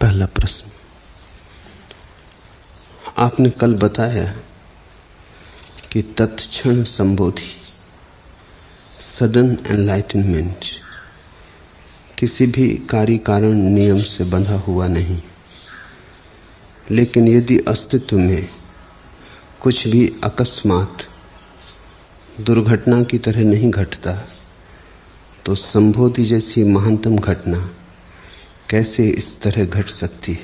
पहला प्रश्न, आपने कल बताया कि तत्क्षण संबोधि, सडन एनलाइटनमेंट, किसी भी कार्य कारण नियम से बंधा हुआ नहीं। लेकिन यदि अस्तित्व में कुछ भी अकस्मात दुर्घटना की तरह नहीं घटता, तो संबोधि जैसी महानतम घटना कैसे इस तरह घट सकती है?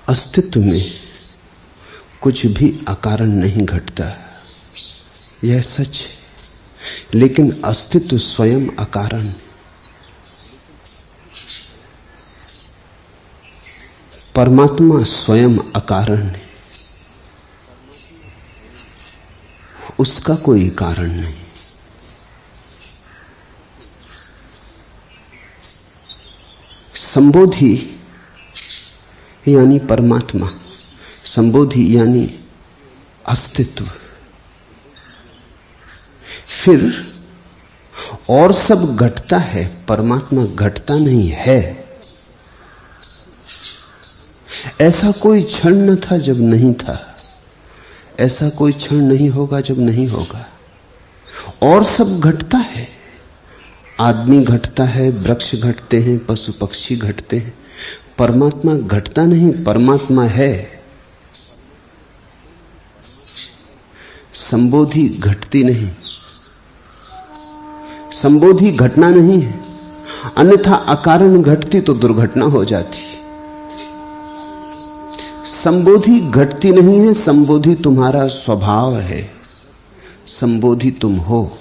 अस्तित्व में कुछ भी अकारण नहीं घटता, यह सच है। लेकिन अस्तित्व स्वयं अकारण है। परमात्मा स्वयं अकारण है, उसका कोई कारण नहीं। संबोधि यानी परमात्मा, संबोधि यानी अस्तित्व। फिर और सब घटता है, परमात्मा घटता नहीं है। ऐसा कोई क्षण न था जब नहीं था, ऐसा कोई क्षण नहीं होगा जब नहीं होगा। और सब घटता है, आदमी घटता है, वृक्ष घटते हैं, पशु पक्षी घटते हैं। परमात्मा घटता नहीं, परमात्मा है। संबोधि घटती नहीं, संबोधि घटना नहीं है। अन्यथा अकारण घटती तो दुर्घटना हो जाती। संबोधि घटती नहीं है, संबोधि तुम्हारा स्वभाव है, संबोधि तुम हो।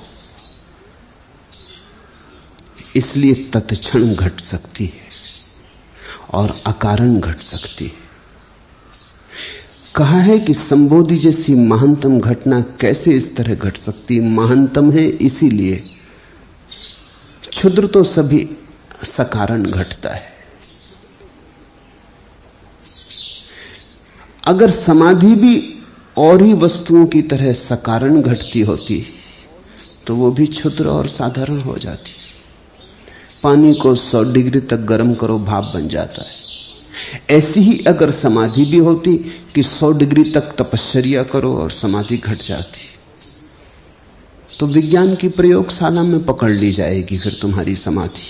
इसलिए तत्क्षण घट सकती है और अकारण घट सकती है। कहा है कि संबोधि जैसी महानतम घटना कैसे इस तरह घट सकती है? महानतम है इसीलिए। क्षुद्र तो सभी सकारण घटता है। अगर समाधि भी और ही वस्तुओं की तरह सकारण घटती होती तो वो भी क्षुद्र और साधारण हो जाती। पानी को 100 डिग्री तक गर्म करो, भाप बन जाता है। ऐसी ही अगर समाधि भी होती कि 100 डिग्री तक तपश्चर्या करो और समाधि घट जाती, तो विज्ञान की प्रयोगशाला में पकड़ ली जाएगी फिर तुम्हारी समाधि।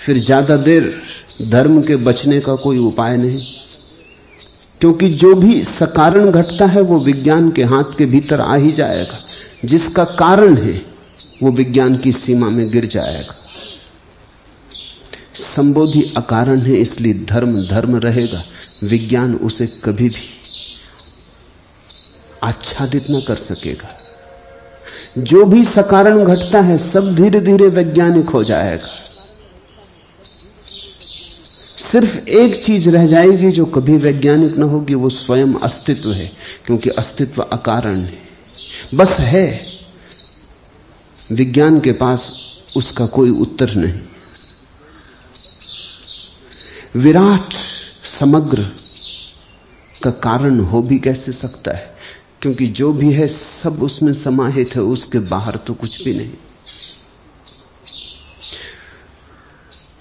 फिर ज्यादा देर धर्म के बचने का कोई उपाय नहीं, क्योंकि जो भी सकारण घटता है वो विज्ञान के हाथ के भीतर आ ही जाएगा। जिसका कारण है वो विज्ञान की सीमा में गिर जाएगा। संबोधि अकारण है, इसलिए धर्म धर्म रहेगा, विज्ञान उसे कभी भी आच्छादित न कर सकेगा। जो भी सकारण घटता है सब धीरे धीरे वैज्ञानिक हो जाएगा। सिर्फ एक चीज रह जाएगी जो कभी वैज्ञानिक न होगी, वो स्वयं अस्तित्व है, क्योंकि अस्तित्व अकारण है, बस है। विज्ञान के पास उसका कोई उत्तर नहीं। विराट समग्र का कारण हो भी कैसे सकता है? क्योंकि जो भी है सब उसमें समाहित है, उसके बाहर तो कुछ भी नहीं।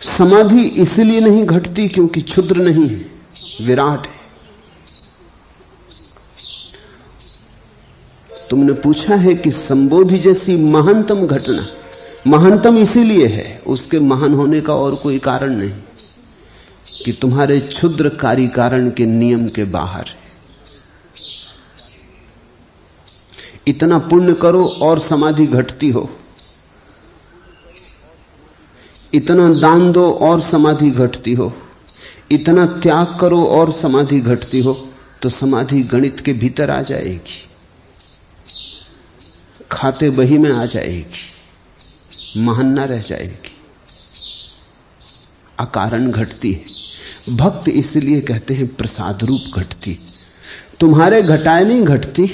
समाधि इसलिए नहीं घटती क्योंकि क्षुद्र नहीं है, विराट है। तुमने पूछा है कि संबोधि जैसी महानतम घटना, महानतम इसीलिए है, उसके महान होने का और कोई कारण नहीं कि तुम्हारे क्षुद्र कार्य कारण के नियम के बाहर है। इतना पुण्य करो और समाधि घटती हो, इतना दान दो और समाधि घटती हो, इतना त्याग करो और समाधि घटती हो, तो समाधि गणित के भीतर आ जाएगी, खाते बही में आ जाएगी, महान न रह जाएगी। अकारण घटती है। भक्त इसलिए कहते हैं प्रसाद रूप घटती। तुम्हारे घटाए नहीं घटती,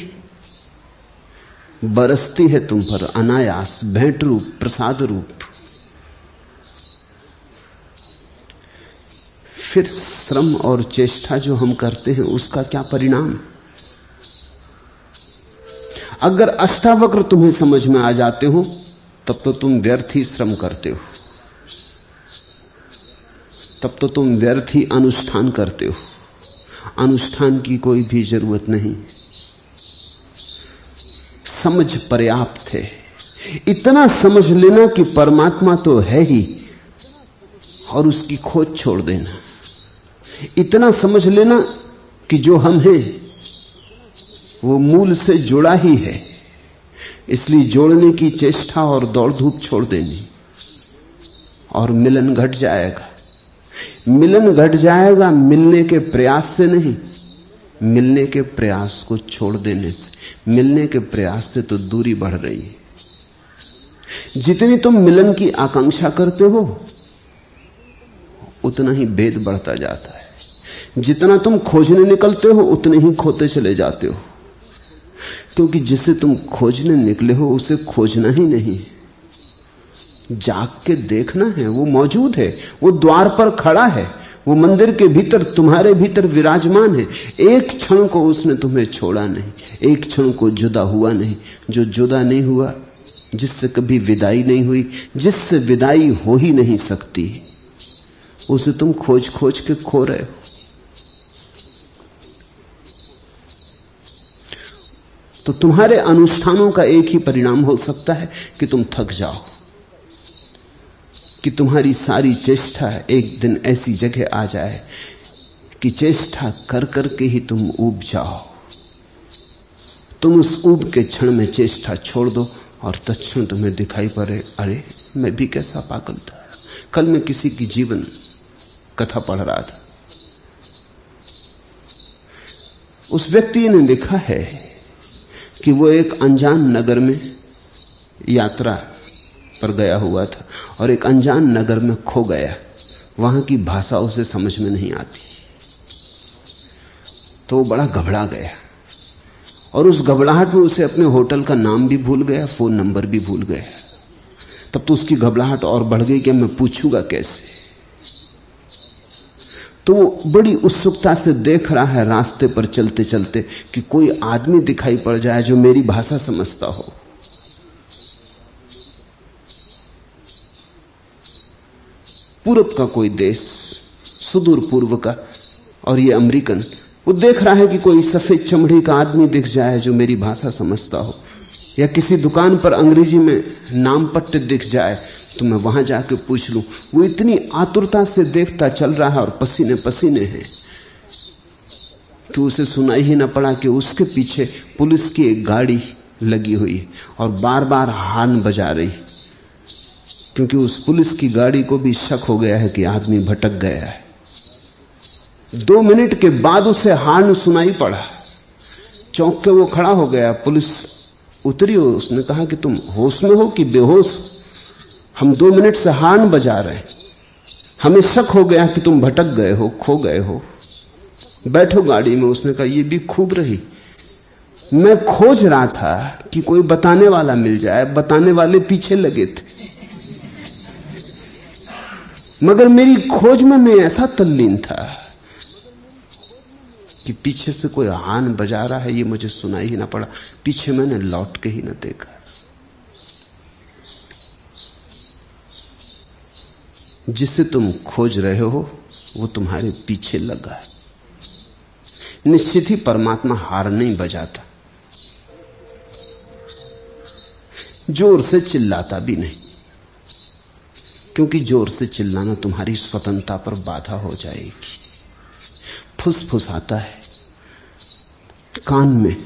बरसती है तुम पर अनायास, भेंट रूप, प्रसाद रूप। फिर श्रम और चेष्टा जो हम करते हैं उसका क्या परिणाम? अगर अष्टावक्र तुम्हें समझ में आ जाते हो तब तो तुम व्यर्थ ही श्रम करते हो। तब तो तुम व्यर्थ ही अनुष्ठान करते हो। अनुष्ठान की कोई भी जरूरत नहीं, समझ पर्याप्त है। इतना समझ लेना कि परमात्मा तो है ही और उसकी खोज छोड़ देना। इतना समझ लेना कि जो हम हैं वो मूल से जुड़ा ही है, इसलिए जोड़ने की चेष्टा और दौड़ धूप छोड़ देनी, और मिलन घट जाएगा। मिलन घट जाएगा मिलने के प्रयास से नहीं, मिलने के प्रयास को छोड़ देने से। मिलने के प्रयास से तो दूरी बढ़ रही है। जितनी तुम मिलन की आकांक्षा करते हो उतना ही भेद बढ़ता जाता है। जितना तुम खोजने निकलते हो उतने ही खोते चले जाते हो, क्योंकि जिसे तुम खोजने निकले हो उसे खोजना ही नहीं, जाग के देखना है। वो मौजूद है, वो द्वार पर खड़ा है, वो मंदिर के भीतर तुम्हारे भीतर विराजमान है। एक क्षण को उसने तुम्हें छोड़ा नहीं, एक क्षण को जुदा हुआ नहीं। जो जुदा नहीं हुआ, जिससे कभी विदाई नहीं हुई, जिससे विदाई हो ही नहीं सकती, उसे तुम खोज खोज के खो रहे हो। तो तुम्हारे अनुष्ठानों का एक ही परिणाम हो सकता है कि तुम थक जाओ, कि तुम्हारी सारी चेष्टा एक दिन ऐसी जगह आ जाए कि चेष्टा कर करके ही तुम ऊब जाओ। तुम उस ऊब के क्षण में चेष्टा छोड़ दो और तत्क्षण तुम्हें दिखाई पड़े, अरे मैं भी कैसा पागल था। कल मैं किसी की जीवन कथा पढ़ रहा था। उस व्यक्ति ने लिखा है कि वो एक अनजान नगर में यात्रा पर गया हुआ था और एक अनजान नगर में खो गया। वहां की भाषा उसे समझ में नहीं आती, तो वो बड़ा घबरा गया और उस घबराहट में उसे अपने होटल का नाम भी भूल गया, फोन नंबर भी भूल गया। तब तो उसकी घबराहट और बढ़ गई कि मैं पूछूंगा कैसे। तो वो बड़ी उत्सुकता से देख रहा है रास्ते पर चलते चलते कि कोई आदमी दिखाई पड़ जाए जो मेरी भाषा समझता हो। पूरब का कोई देश, सुदूर पूर्व का, और ये अमेरिकन। वो देख रहा है कि कोई सफेद चमड़ी का आदमी दिख जाए जो मेरी भाषा समझता हो, या किसी दुकान पर अंग्रेजी में नाम पट्टे दिख जाए तो मैं वहां जाके पूछ लूं। वो इतनी आतुरता से देखता चल रहा है और पसीने पसीने हैं कि उसे सुनाई ही ना पड़ा कि उसके पीछे पुलिस की एक गाड़ी लगी हुई है और बार बार हॉर्न बजा रही, क्योंकि उस पुलिस की गाड़ी को भी शक हो गया है कि आदमी भटक गया है। 2 मिनट के बाद उसे हॉर्न सुनाई पड़ा। चौंक के वो खड़ा हो गया। पुलिस उतरी, उसने कहा कि तुम होश में हो कि बेहोश हो? हम 2 मिनट से हॉर्न बजा रहे हैं, हमें शक हो गया कि तुम भटक गए हो, खो गए हो। बैठो गाड़ी में। उसने कहा ये भी खूब रही, मैं खोज रहा था कि कोई बताने वाला मिल जाए, बताने वाले पीछे लगे थे, मगर मेरी खोज में मैं ऐसा तल्लीन था कि पीछे से कोई हॉर्न बजा रहा है, ये मुझे सुनाई ही ना पड़ा। पीछे मैंने लौट के ही ना देखा। जिसे तुम खोज रहे हो वो तुम्हारे पीछे लगा है। निश्चित ही परमात्मा हार नहीं बजाता, जोर से चिल्लाता भी नहीं, क्योंकि जोर से चिल्लाना तुम्हारी स्वतंत्रता पर बाधा हो जाएगी। फुसफुसाता है कान में,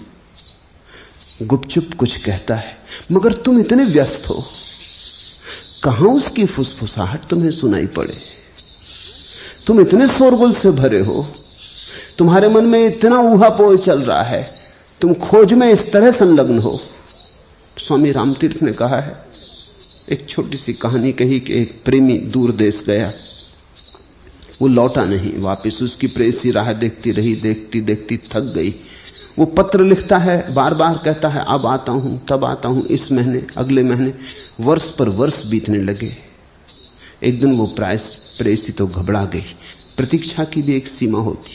गुपचुप कुछ कहता है, मगर तुम इतने व्यस्त हो, कहां उसकी फुसफुसाहट तुम्हें सुनाई पड़े। तुम इतने शोरगुल से भरे हो, तुम्हारे मन में इतना ऊहापोह चल रहा है, तुम खोज में इस तरह संलग्न हो। स्वामी रामतीर्थ ने कहा है, एक छोटी सी कहानी कही कि एक प्रेमी दूर देश गया, वो लौटा नहीं वापस। उसकी प्रेयसी राह देखती रही, देखती देखती थक गई। वो पत्र लिखता है, बार बार कहता है अब आता हूं, तब आता हूं, इस महीने, अगले महीने। वर्ष पर वर्ष बीतने लगे। एक दिन वो प्रेयसी तो घबरा गई। प्रतीक्षा की भी एक सीमा होती।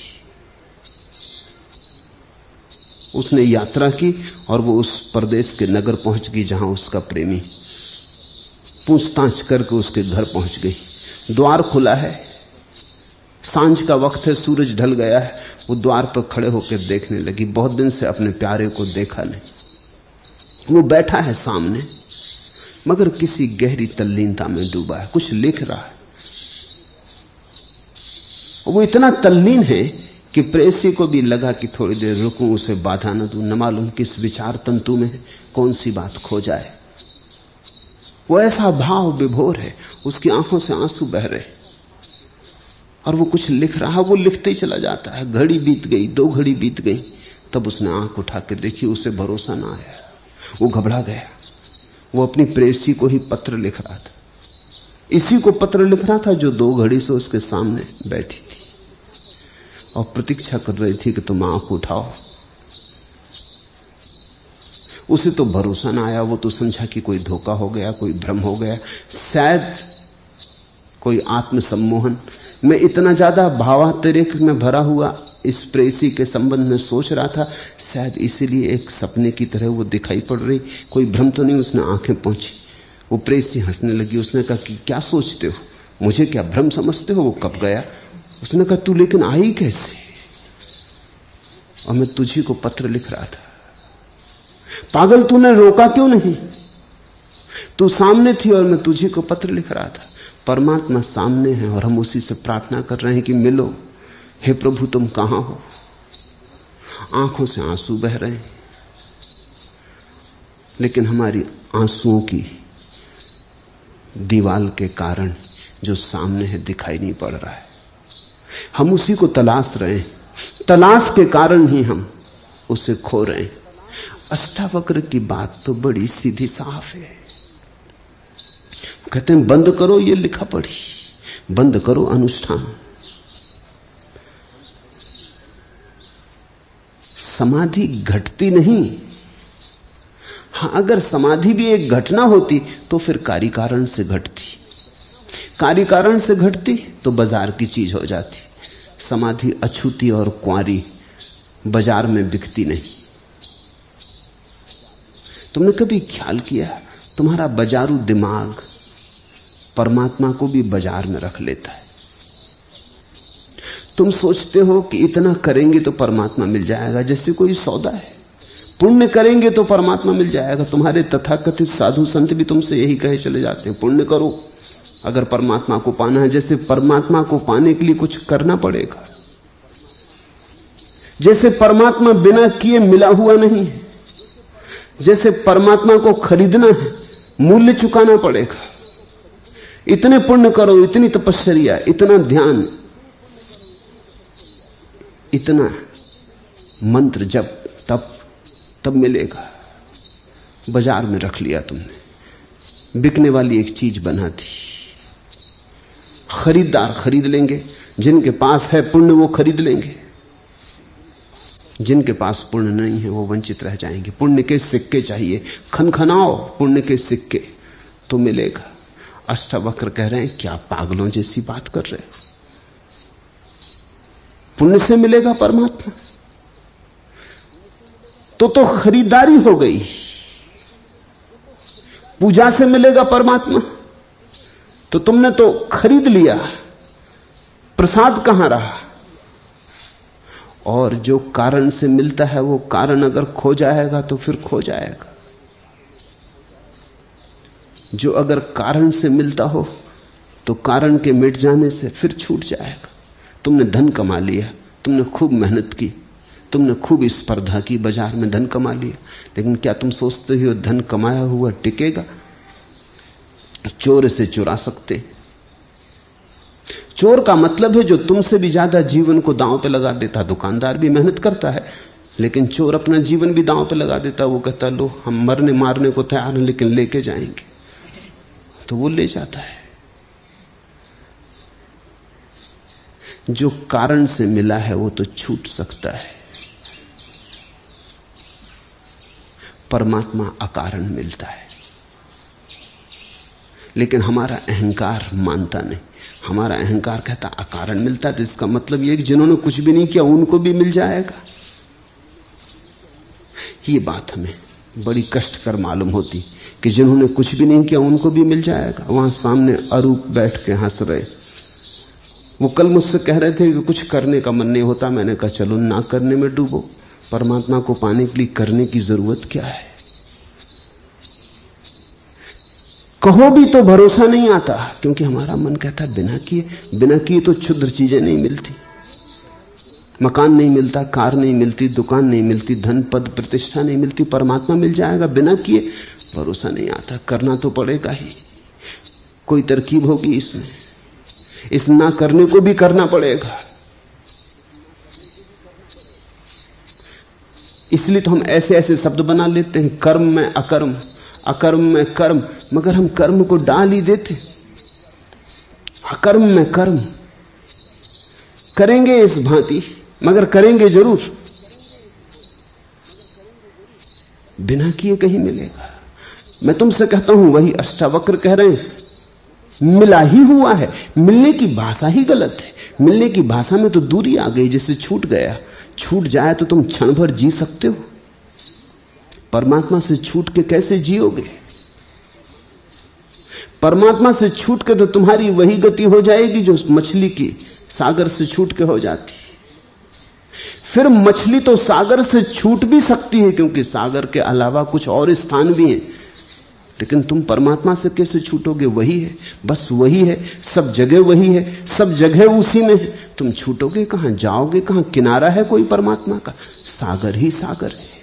उसने यात्रा की और वो उस परदेश के नगर पहुंच गई जहां उसका प्रेमी। पूछताछ करके उसके घर पहुंच गई। द्वार खुला है, सांझ का वक्त है, सूरज ढल गया है। वो द्वार पर खड़े होकर देखने लगी। बहुत दिन से अपने प्यारे को देखा नहीं। वो बैठा है सामने, मगर किसी गहरी तल्लीनता में डूबा है, कुछ लिख रहा है। वो इतना तल्लीन है कि प्रेयसी को भी लगा कि थोड़ी देर रुकूं, उसे बाधा न दूं, न मालूम किस विचार तंतु में कौन सी बात खो जाए। वो ऐसा भाव विभोर है, उसकी आंखों से आंसू बह रहे और वो कुछ लिख रहा। वो लिखते ही चला जाता है। घड़ी बीत गई, 2 घड़ी बीत गई, तब उसने आंख उठा के देखी, उसे भरोसा ना आया। वो घबरा गया। वो अपनी प्रेयसी को ही पत्र लिख रहा था, इसी को पत्र लिख रहा था जो 2 घड़ी से उसके सामने बैठी थी और प्रतीक्षा कर रही थी कि तुम आंख उठाओ। उसे तो भरोसा ना आया। वो तो समझा कि कोई धोखा हो गया, कोई भ्रम हो गया, शायद कोई आत्मसम्मोहन। मैं इतना ज्यादा भावातिरेक में भरा हुआ इस प्रेयसी के संबंध में सोच रहा था, शायद इसीलिए एक सपने की तरह वो दिखाई पड़ रही। कोई भ्रम तो नहीं। उसने आंखें पोंछी। वो प्रेयसी हंसने लगी। उसने कहा कि क्या सोचते हो, मुझे क्या भ्रम समझते हो? वो कब गया? उसने कहा तू लेकिन आई कैसे? और मैं तुझी को पत्र लिख रहा था। पागल, तूने रोका क्यों नहीं? तू सामने थी और मैं तुझी को पत्र लिख रहा था। परमात्मा सामने है और हम उसी से प्रार्थना कर रहे हैं कि मिलो। हे प्रभु, तुम कहां हो? आंखों से आंसू बह रहे हैं, लेकिन हमारी आंसुओं की दीवाल के कारण जो सामने है दिखाई नहीं पड़ रहा है। हम उसी को तलाश रहे हैं। तलाश के कारण ही हम उसे खो रहे हैं। अष्टावक्र की बात तो बड़ी सीधी साफ है। कहते हैं बंद करो ये लिखा पढ़ी, बंद करो अनुष्ठान। समाधि घटती नहीं। हां, अगर समाधि भी एक घटना होती तो फिर कार्य कारण से घटती। कार्य कारण से घटती तो बाजार की चीज हो जाती। समाधि अछूती और कुंवारी, बाजार में बिकती नहीं। तुमने कभी ख्याल किया, तुम्हारा बाजारू दिमाग परमात्मा को भी बाजार में रख लेता है। तुम सोचते हो कि इतना करेंगे तो परमात्मा मिल जाएगा, जैसे कोई सौदा है। पुण्य करेंगे तो परमात्मा मिल जाएगा। तुम्हारे तथाकथित साधु संत भी तुमसे यही कहे चले जाते हैं, पुण्य करो अगर परमात्मा को पाना है। जैसे परमात्मा को पाने के लिए कुछ करना पड़ेगा, जैसे परमात्मा बिना किए मिला हुआ नहीं है। जैसे परमात्मा को खरीदना है, मूल्य चुकाना पड़ेगा। इतने पुण्य करो, इतनी तपस्या, इतना ध्यान, इतना मंत्र जप, तब मिलेगा। बाजार में रख लिया तुमने, बिकने वाली एक चीज बना दी। खरीदार खरीद लेंगे, जिनके पास है पुण्य वो खरीद लेंगे, जिनके पास पुण्य नहीं है वो वंचित रह जाएंगे। पुण्य के सिक्के चाहिए, खनखनाओ पुण्य के सिक्के तो मिलेगा। अष्टावक्र कह रहे हैं क्या पागलों जैसी बात कर रहे हो? पुण्य से मिलेगा परमात्मा तो खरीदारी हो गई। पूजा से मिलेगा परमात्मा तो तुमने तो खरीद लिया, प्रसाद कहां रहा? और जो कारण से मिलता है वो कारण अगर खो जाएगा तो फिर खो जाएगा। जो अगर कारण से मिलता हो तो कारण के मिट जाने से फिर छूट जाएगा। तुमने धन कमा लिया, तुमने खूब मेहनत की, तुमने खूब स्पर्धा की, बाजार में धन कमा लिया, लेकिन क्या तुम सोचते हो धन कमाया हुआ टिकेगा? चोर से चुरा सकते। चोर का मतलब है जो तुमसे भी ज्यादा जीवन को दांव पे लगा देता। दुकानदार भी मेहनत करता है, लेकिन चोर अपना जीवन भी दांव पे लगा देता। वो कहता लो हम मरने मारने को तैयार हैं लेकिन लेके जाएंगे, तो वो ले जाता है। जो कारण से मिला है वो तो छूट सकता है, परमात्मा अकारण मिलता है। लेकिन हमारा अहंकार मानता नहीं। हमारा अहंकार कहता अकारण मिलता है तो इसका मतलब ये कि जिन्होंने कुछ भी नहीं किया उनको भी मिल जाएगा। ये बात हमें बड़ी कष्टकर मालूम होती कि जिन्होंने कुछ भी नहीं किया उनको भी मिल जाएगा। वहां सामने अरूप बैठ के हंस रहे, वो कल मुझसे कह रहे थे कि कुछ करने का मन नहीं होता। मैंने कहा चलो ना करने में डूबो, परमात्मा को पाने के लिए करने की जरूरत क्या है। कहो भी तो भरोसा नहीं आता, क्योंकि हमारा मन कहता बिना किए तो क्षुद्र चीजें नहीं मिलती। मकान नहीं मिलता, कार नहीं मिलती, दुकान नहीं मिलती, धन पद प्रतिष्ठा नहीं मिलती। परमात्मा मिल जाएगा बिना किए, भरोसा नहीं आता। करना तो पड़ेगा ही, कोई तरकीब होगी इसमें। इस ना करने को भी करना पड़ेगा। इसलिए तो हम ऐसे ऐसे शब्द बना लेते हैं, कर्म में अकर्म, अकर्म में कर्म, मगर हम कर्म को डाल ही देते। अकर्म में कर्म करेंगे इस भांति, मगर करेंगे जरूर। बिना किए कहीं मिलेगा। मैं तुमसे कहता हूं, वही अष्टावक्र कह रहे हैं, मिला ही हुआ है। मिलने की भाषा ही गलत है। मिलने की भाषा में तो दूरी आ गई, जैसे छूट गया। छूट जाए तो तुम क्षण भर जी सकते हो, परमात्मा से छूट के कैसे जियोगे? परमात्मा से छूट के तो तुम्हारी वही गति हो जाएगी जो मछली की सागर से छूट के हो जाती। फिर मछली तो सागर से छूट भी सकती है, क्योंकि सागर के अलावा कुछ और स्थान भी हैं, लेकिन तुम परमात्मा से कैसे छूटोगे? वही है, बस वही है, सब जगह वही है, सब जगह उसी में है। तुम छूटोगे कहां, जाओगे कहां? किनारा है कोई परमात्मा का? सागर ही सागर है,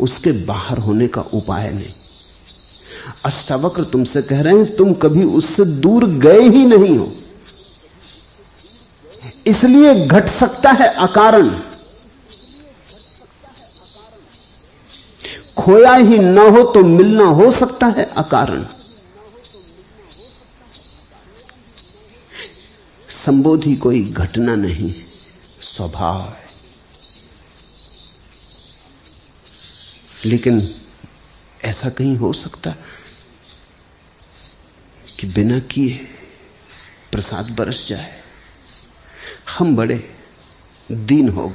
उसके बाहर होने का उपाय नहीं। अष्टावक्र तुमसे कह रहे हैं, तुम कभी उससे दूर गए ही नहीं हो, इसलिए घट सकता है अकारण। खोया ही ना हो तो मिलना हो सकता है अकारण। संबोधि कोई घटना नहीं, स्वभाव है। लेकिन ऐसा कहीं हो सकता कि बिना किए प्रसाद बरस जाए? हम बड़े दीन हो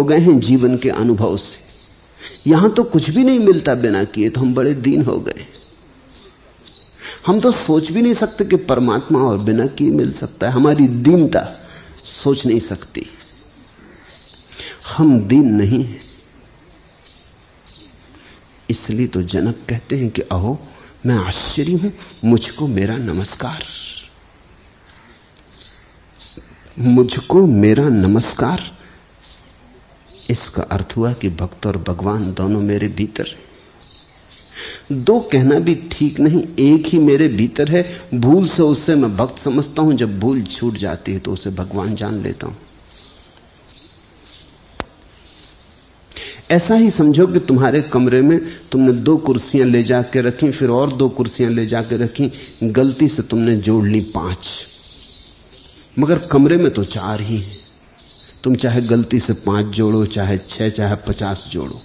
गए हैं जीवन के अनुभव से। यहां तो कुछ भी नहीं मिलता बिना किए, तो हम बड़े दीन हो गए। हम तो सोच भी नहीं सकते कि परमात्मा और बिना किए मिल सकता है। हमारी दीनता सोच नहीं सकती। हम दीन नहीं हैं। इसलिए तो जनक कहते हैं कि अहो मैं आश्चर्य हूं, मुझको मेरा नमस्कार, मुझको मेरा नमस्कार। इसका अर्थ हुआ कि भक्त और भगवान दोनों मेरे भीतर हैं। दो कहना भी ठीक नहीं, एक ही मेरे भीतर है। भूल से उससे मैं भक्त समझता हूं, जब भूल छूट जाती है तो उसे भगवान जान लेता हूं। ऐसा ही समझो कि तुम्हारे कमरे में तुमने 2 कुर्सियां ले जाके रखी, फिर और 2 कुर्सियां ले जाके रखी, गलती से तुमने जोड़ ली 5, मगर कमरे में तो 4 ही हैं। तुम चाहे गलती से 5 जोड़ो, चाहे 6, चाहे 50 जोड़ो,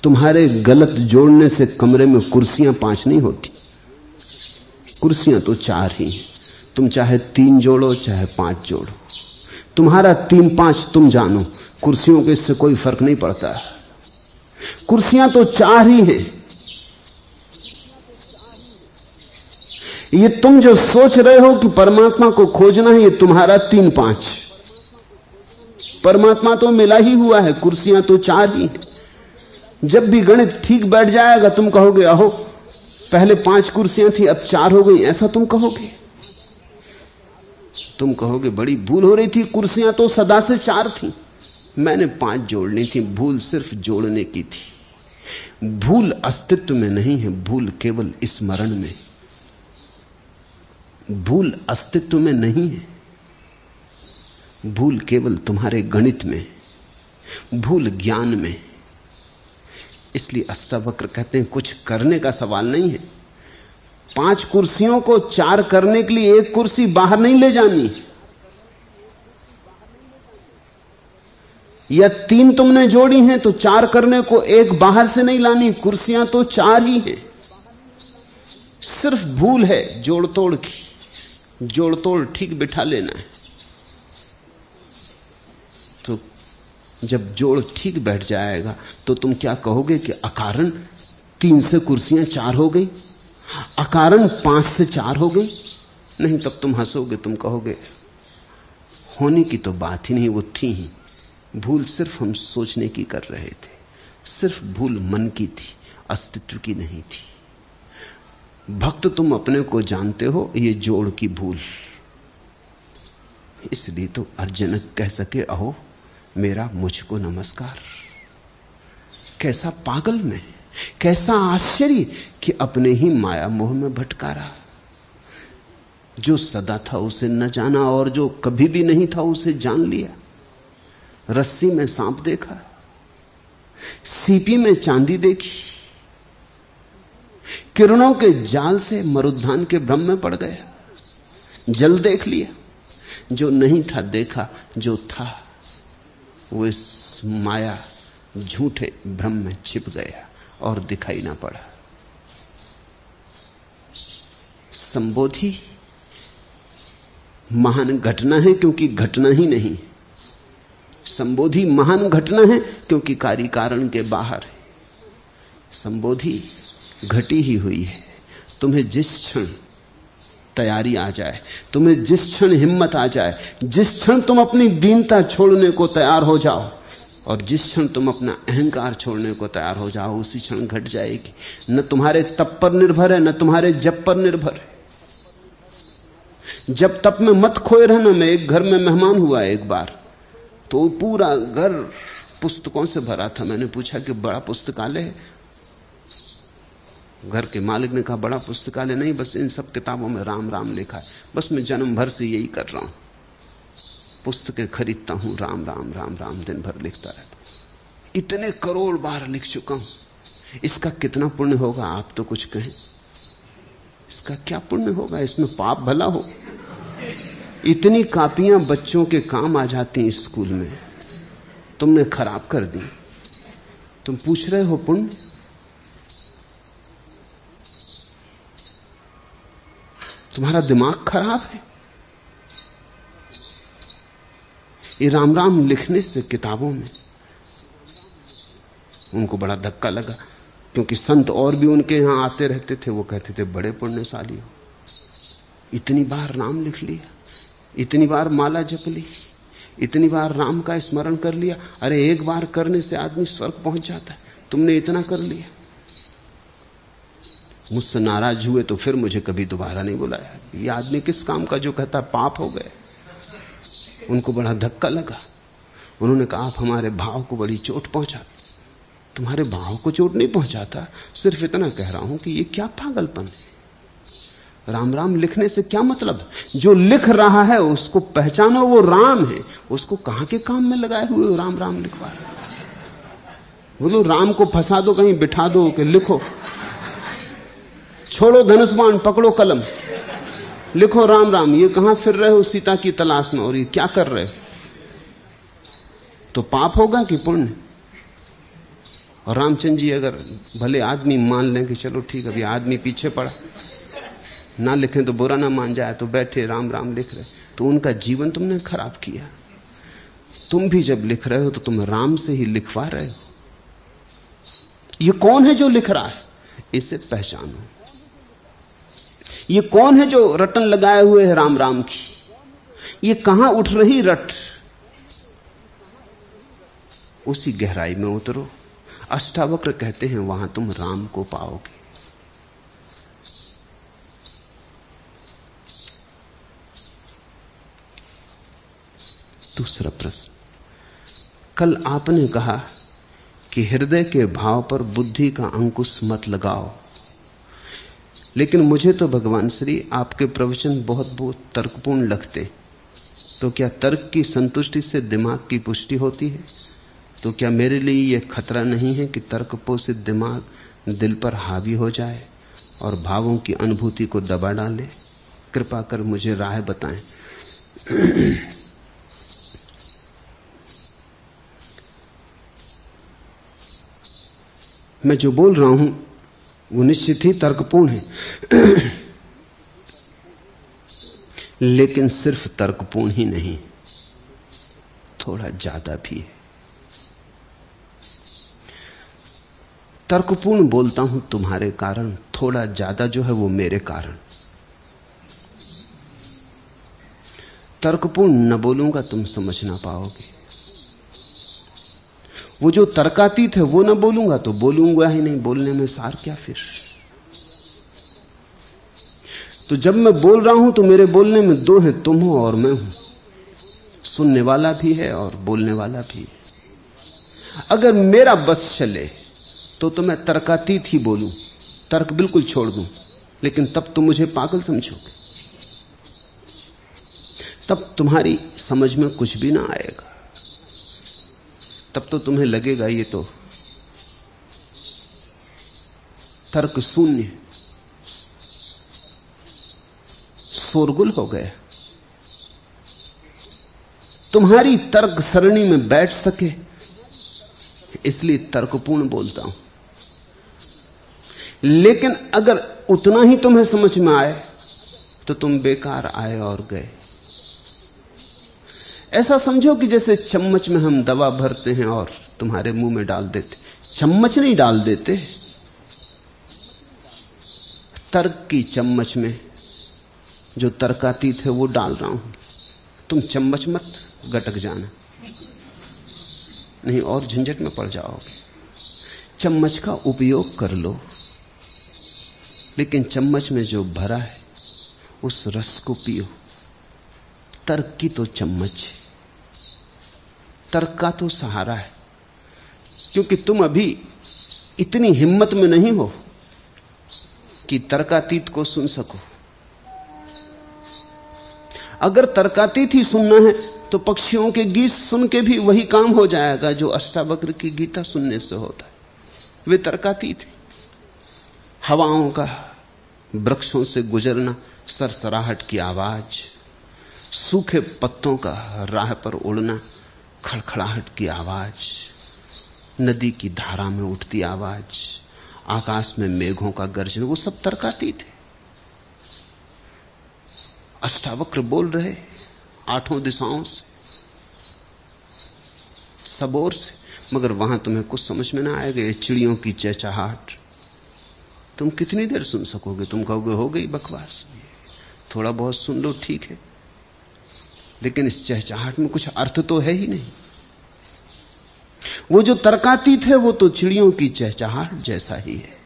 तुम्हारे गलत जोड़ने से कमरे में कुर्सियां 5 नहीं होती, कुर्सियां तो 4 ही। तुम चाहे 3 जोड़ो, चाहे 5 जोड़ो, तुम्हारा 3-5 तुम जानो, कुर्सियों के इससे कोई फर्क नहीं पड़ता। कुर्सियां तो 4 ही हैं। ये तुम जो सोच रहे हो कि परमात्मा को खोजना है, ये तुम्हारा 3-5। परमात्मा तो मिला ही हुआ है, कुर्सियां तो 4 ही हैं। जब भी गणित ठीक बैठ जाएगा तुम कहोगे अहो पहले 5 कुर्सियां थी अब 4 हो गई, ऐसा तुम कहोगे। तुम कहोगे बड़ी भूल हो रही थी, कुर्सियां तो सदा से 4 थी, मैंने 5 जोड़नी थी, भूल सिर्फ जोड़ने की थी। भूल अस्तित्व में नहीं है, भूल केवल स्मरण में। भूल अस्तित्व में नहीं है, भूल केवल तुम्हारे गणित में, भूल ज्ञान में। इसलिए अष्टावक्र कहते हैं कुछ करने का सवाल नहीं है। 5 कुर्सियों को 4 करने के लिए 1 कुर्सी बाहर नहीं ले जानी, या 3 तुमने जोड़ी हैं तो 4 करने को 1 बाहर से नहीं लानी। कुर्सियां तो 4 ही हैं, सिर्फ भूल है जोड़ तोड़ की। जोड़ तोड़ ठीक बिठा लेना है, तो जब जोड़ ठीक बैठ जाएगा तो तुम क्या कहोगे कि अकारण 3 से कुर्सियां 4 हो गई, अकारण 5 से 4 हो गई। नहीं, तब तुम हंसोगे, तुम कहोगे होने की तो बात ही नहीं, वो थी ही। भूल सिर्फ हम सोचने की कर रहे थे, सिर्फ भूल मन की थी, अस्तित्व की नहीं थी। भक्त तुम अपने को जानते हो, ये जोड़ की भूल। इसलिए तो अर्जुन कह सके अहो मेरा मुझको नमस्कार। कैसा पागल में, कैसा आश्चर्य कि अपने ही माया मोह में भटका रहा। जो सदा था उसे न जाना, और जो कभी भी नहीं था उसे जान लिया। रस्सी में सांप देखा, सीपी में चांदी देखी, किरणों के जाल से मरुद्यान के भ्रम में पड़ गया। जल देख लिया, जो नहीं था देखा, जो था वो इस माया झूठे भ्रम में छिप गया और दिखाई ना पड़ा। संबोधि महान घटना है क्योंकि घटना ही नहीं। संबोधि महान घटना है क्योंकि कार्य कारण के बाहर है। संबोधि घटी ही हुई है। तुम्हें जिस क्षण तैयारी आ जाए, तुम्हें जिस क्षण हिम्मत आ जाए, जिस क्षण तुम अपनी दीनता छोड़ने को तैयार हो जाओ और जिस क्षण तुम अपना अहंकार छोड़ने को तैयार हो जाओ, उसी क्षण घट जाएगी। न तुम्हारे तप पर निर्भर है, न तुम्हारे जप पर निर्भर है। जब तप में मत खोए रहना। मैं एक घर में मेहमान हुआ एक बार, तो पूरा घर पुस्तकों से भरा था। मैंने पूछा कि बड़ा पुस्तकालय है? घर के मालिक ने कहा बड़ा पुस्तकालय नहीं, बस इन सब किताबों में राम राम लिखा है। बस मैं जन्म भर से यही कर रहा हूं, पुस्तकें खरीदता हूं, राम राम राम राम दिन भर लिखता रहता हूं। इतने करोड़ बार लिख चुका हूं, इसका कितना पुण्य होगा? आप तो कुछ कहें, इसका क्या पुण्य होगा? इसमें पाप भला हो। इतनी कापियां बच्चों के काम आ जाती स्कूल में, तुमने खराब कर दी। तुम पूछ रहे हो पुण्य? तुम्हारा दिमाग खराब है। ये राम राम लिखने से किताबों में उनको बड़ा धक्का लगा, क्योंकि संत और भी उनके यहां आते रहते थे। वो कहते थे बड़े पुण्यशाली हो, इतनी बार नाम लिख लिया, इतनी बार माला जप ली, इतनी बार राम का स्मरण कर लिया। अरे एक बार करने से आदमी स्वर्ग पहुंच जाता है, तुमने इतना कर लिया। मुझसे नाराज हुए तो फिर मुझे कभी दोबारा नहीं बुलाया। ये आदमी किस काम का जो कहता पाप हो गए। उनको बड़ा धक्का लगा। उन्होंने कहा आप हमारे भाव को बड़ी चोट पहुंचाते। तुम्हारे भाव को चोट नहीं पहुंचाता, सिर्फ इतना कह रहा हूं कि ये क्या पागलपन है। राम राम लिखने से क्या मतलब? जो लिख रहा है उसको पहचानो, वो राम है। उसको कहां के काम में लगाए हुए हो राम राम लिखवा रहे? बोलो राम को फंसा दो, कहीं बिठा दो कि लिखो। छोड़ो धनुष बाण, पकड़ो कलम, लिखो राम राम। ये कहां फिर रहे हो सीता की तलाश में, और ये क्या कर रहे हो? तो पाप होगा कि पुण्य? और रामचंद्र जी अगर भले आदमी मान लें कि चलो ठीक, अभी आदमी पीछे पड़ा, ना लिखें तो बुरा ना मान जाए, तो बैठे राम राम लिख रहे, तो उनका जीवन तुमने खराब किया। तुम भी जब लिख रहे हो तो तुम राम से ही लिखवा रहे हो। ये कौन है जो लिख रहा है? इसे पहचानो। ये कौन है जो रटन लगाए हुए है राम राम की? ये कहां उठ रही रट? उसी गहराई में उतरो। अष्टावक्र कहते हैं वहां तुम राम को पाओगे। दूसरा प्रश्न, कल आपने कहा कि हृदय के भाव पर बुद्धि का अंकुश मत लगाओ, लेकिन मुझे तो भगवान श्री आपके प्रवचन बहुत बहुत तर्कपूर्ण लगते। तो क्या तर्क की संतुष्टि से दिमाग की पुष्टि होती है? तो क्या मेरे लिए यह खतरा नहीं है कि तर्क पोषित दिमाग दिल पर हावी हो जाए और भावों की अनुभूति को दबा डाले? कृपा कर मुझे राह बताएं। मैं जो बोल रहा हूं वो निश्चित ही तर्कपूर्ण है, लेकिन सिर्फ तर्कपूर्ण ही नहीं, थोड़ा ज्यादा भी है। तर्कपूर्ण बोलता हूं तुम्हारे कारण, थोड़ा ज्यादा जो है वो मेरे कारण। तर्कपूर्ण न बोलूंगा तुम समझ ना पाओगे। वो जो तर्कातीत है वो न बोलूंगा तो बोलूंगा ही नहीं, बोलने में सार क्या फिर। तो जब मैं बोल रहा हूं तो मेरे बोलने में दो हैं, तुम हो और मैं हूं। सुनने वाला भी है और बोलने वाला भी है। अगर मेरा बस चले तो मैं तर्कातीत ही बोलूं, तर्क बिल्कुल छोड़ दूं, लेकिन तब तुम मुझे पागल समझोगे, तब तुम्हारी समझ में कुछ भी ना आएगा। तब तो तुम्हें लगेगा ये तो तर्क शून्य शोरगुल हो गया। तुम्हारी तर्क सरणी में बैठ सके इसलिए तर्कपूर्ण बोलता हूं। लेकिन अगर उतना ही तुम्हें समझ में आए तो तुम बेकार आए और गए। ऐसा समझो कि जैसे चम्मच में हम दवा भरते हैं और तुम्हारे मुंह में डाल देते। चम्मच नहीं डाल देते, तर्क की चम्मच में जो तर्कातीत है वो डाल रहा हूं। तुम चम्मच मत गटक जाना, नहीं और झंझट में पड़ जाओगे। चम्मच का उपयोग कर लो, लेकिन चम्मच में जो भरा है उस रस को पियो। तर्क की तो चम्मच है, तर्क का तो सहारा है, क्योंकि तुम अभी इतनी हिम्मत में नहीं हो कि तर्कातीत को सुन सको। अगर तर्कातीत ही सुनना है तो पक्षियों के गीत सुन के भी वही काम हो जाएगा जो अष्टावक्र की गीता सुनने से होता है। वे तर्कातीत हैं। हवाओं का वृक्षों से गुजरना, सरसराहट की आवाज, सूखे पत्तों का राह पर उड़ना, खड़खड़ाहट की आवाज, नदी की धारा में उठती आवाज, आकाश में मेघों का गर्जन, वो सब तर्कातीत है। अष्टावक्र बोल रहे आठों दिशाओं से, सब ओर से, मगर वहां तुम्हें कुछ समझ में ना आएगा। ये चिड़ियों की चहचहाहट तुम कितनी देर सुन सकोगे? तुम कहोगे हो गई बकवास, थोड़ा बहुत सुन लो ठीक है, लेकिन इस चहचहाहट में कुछ अर्थ तो है ही नहीं। वो जो तर्कातीत है वो तो चिड़ियों की चहचहाहट जैसा ही है,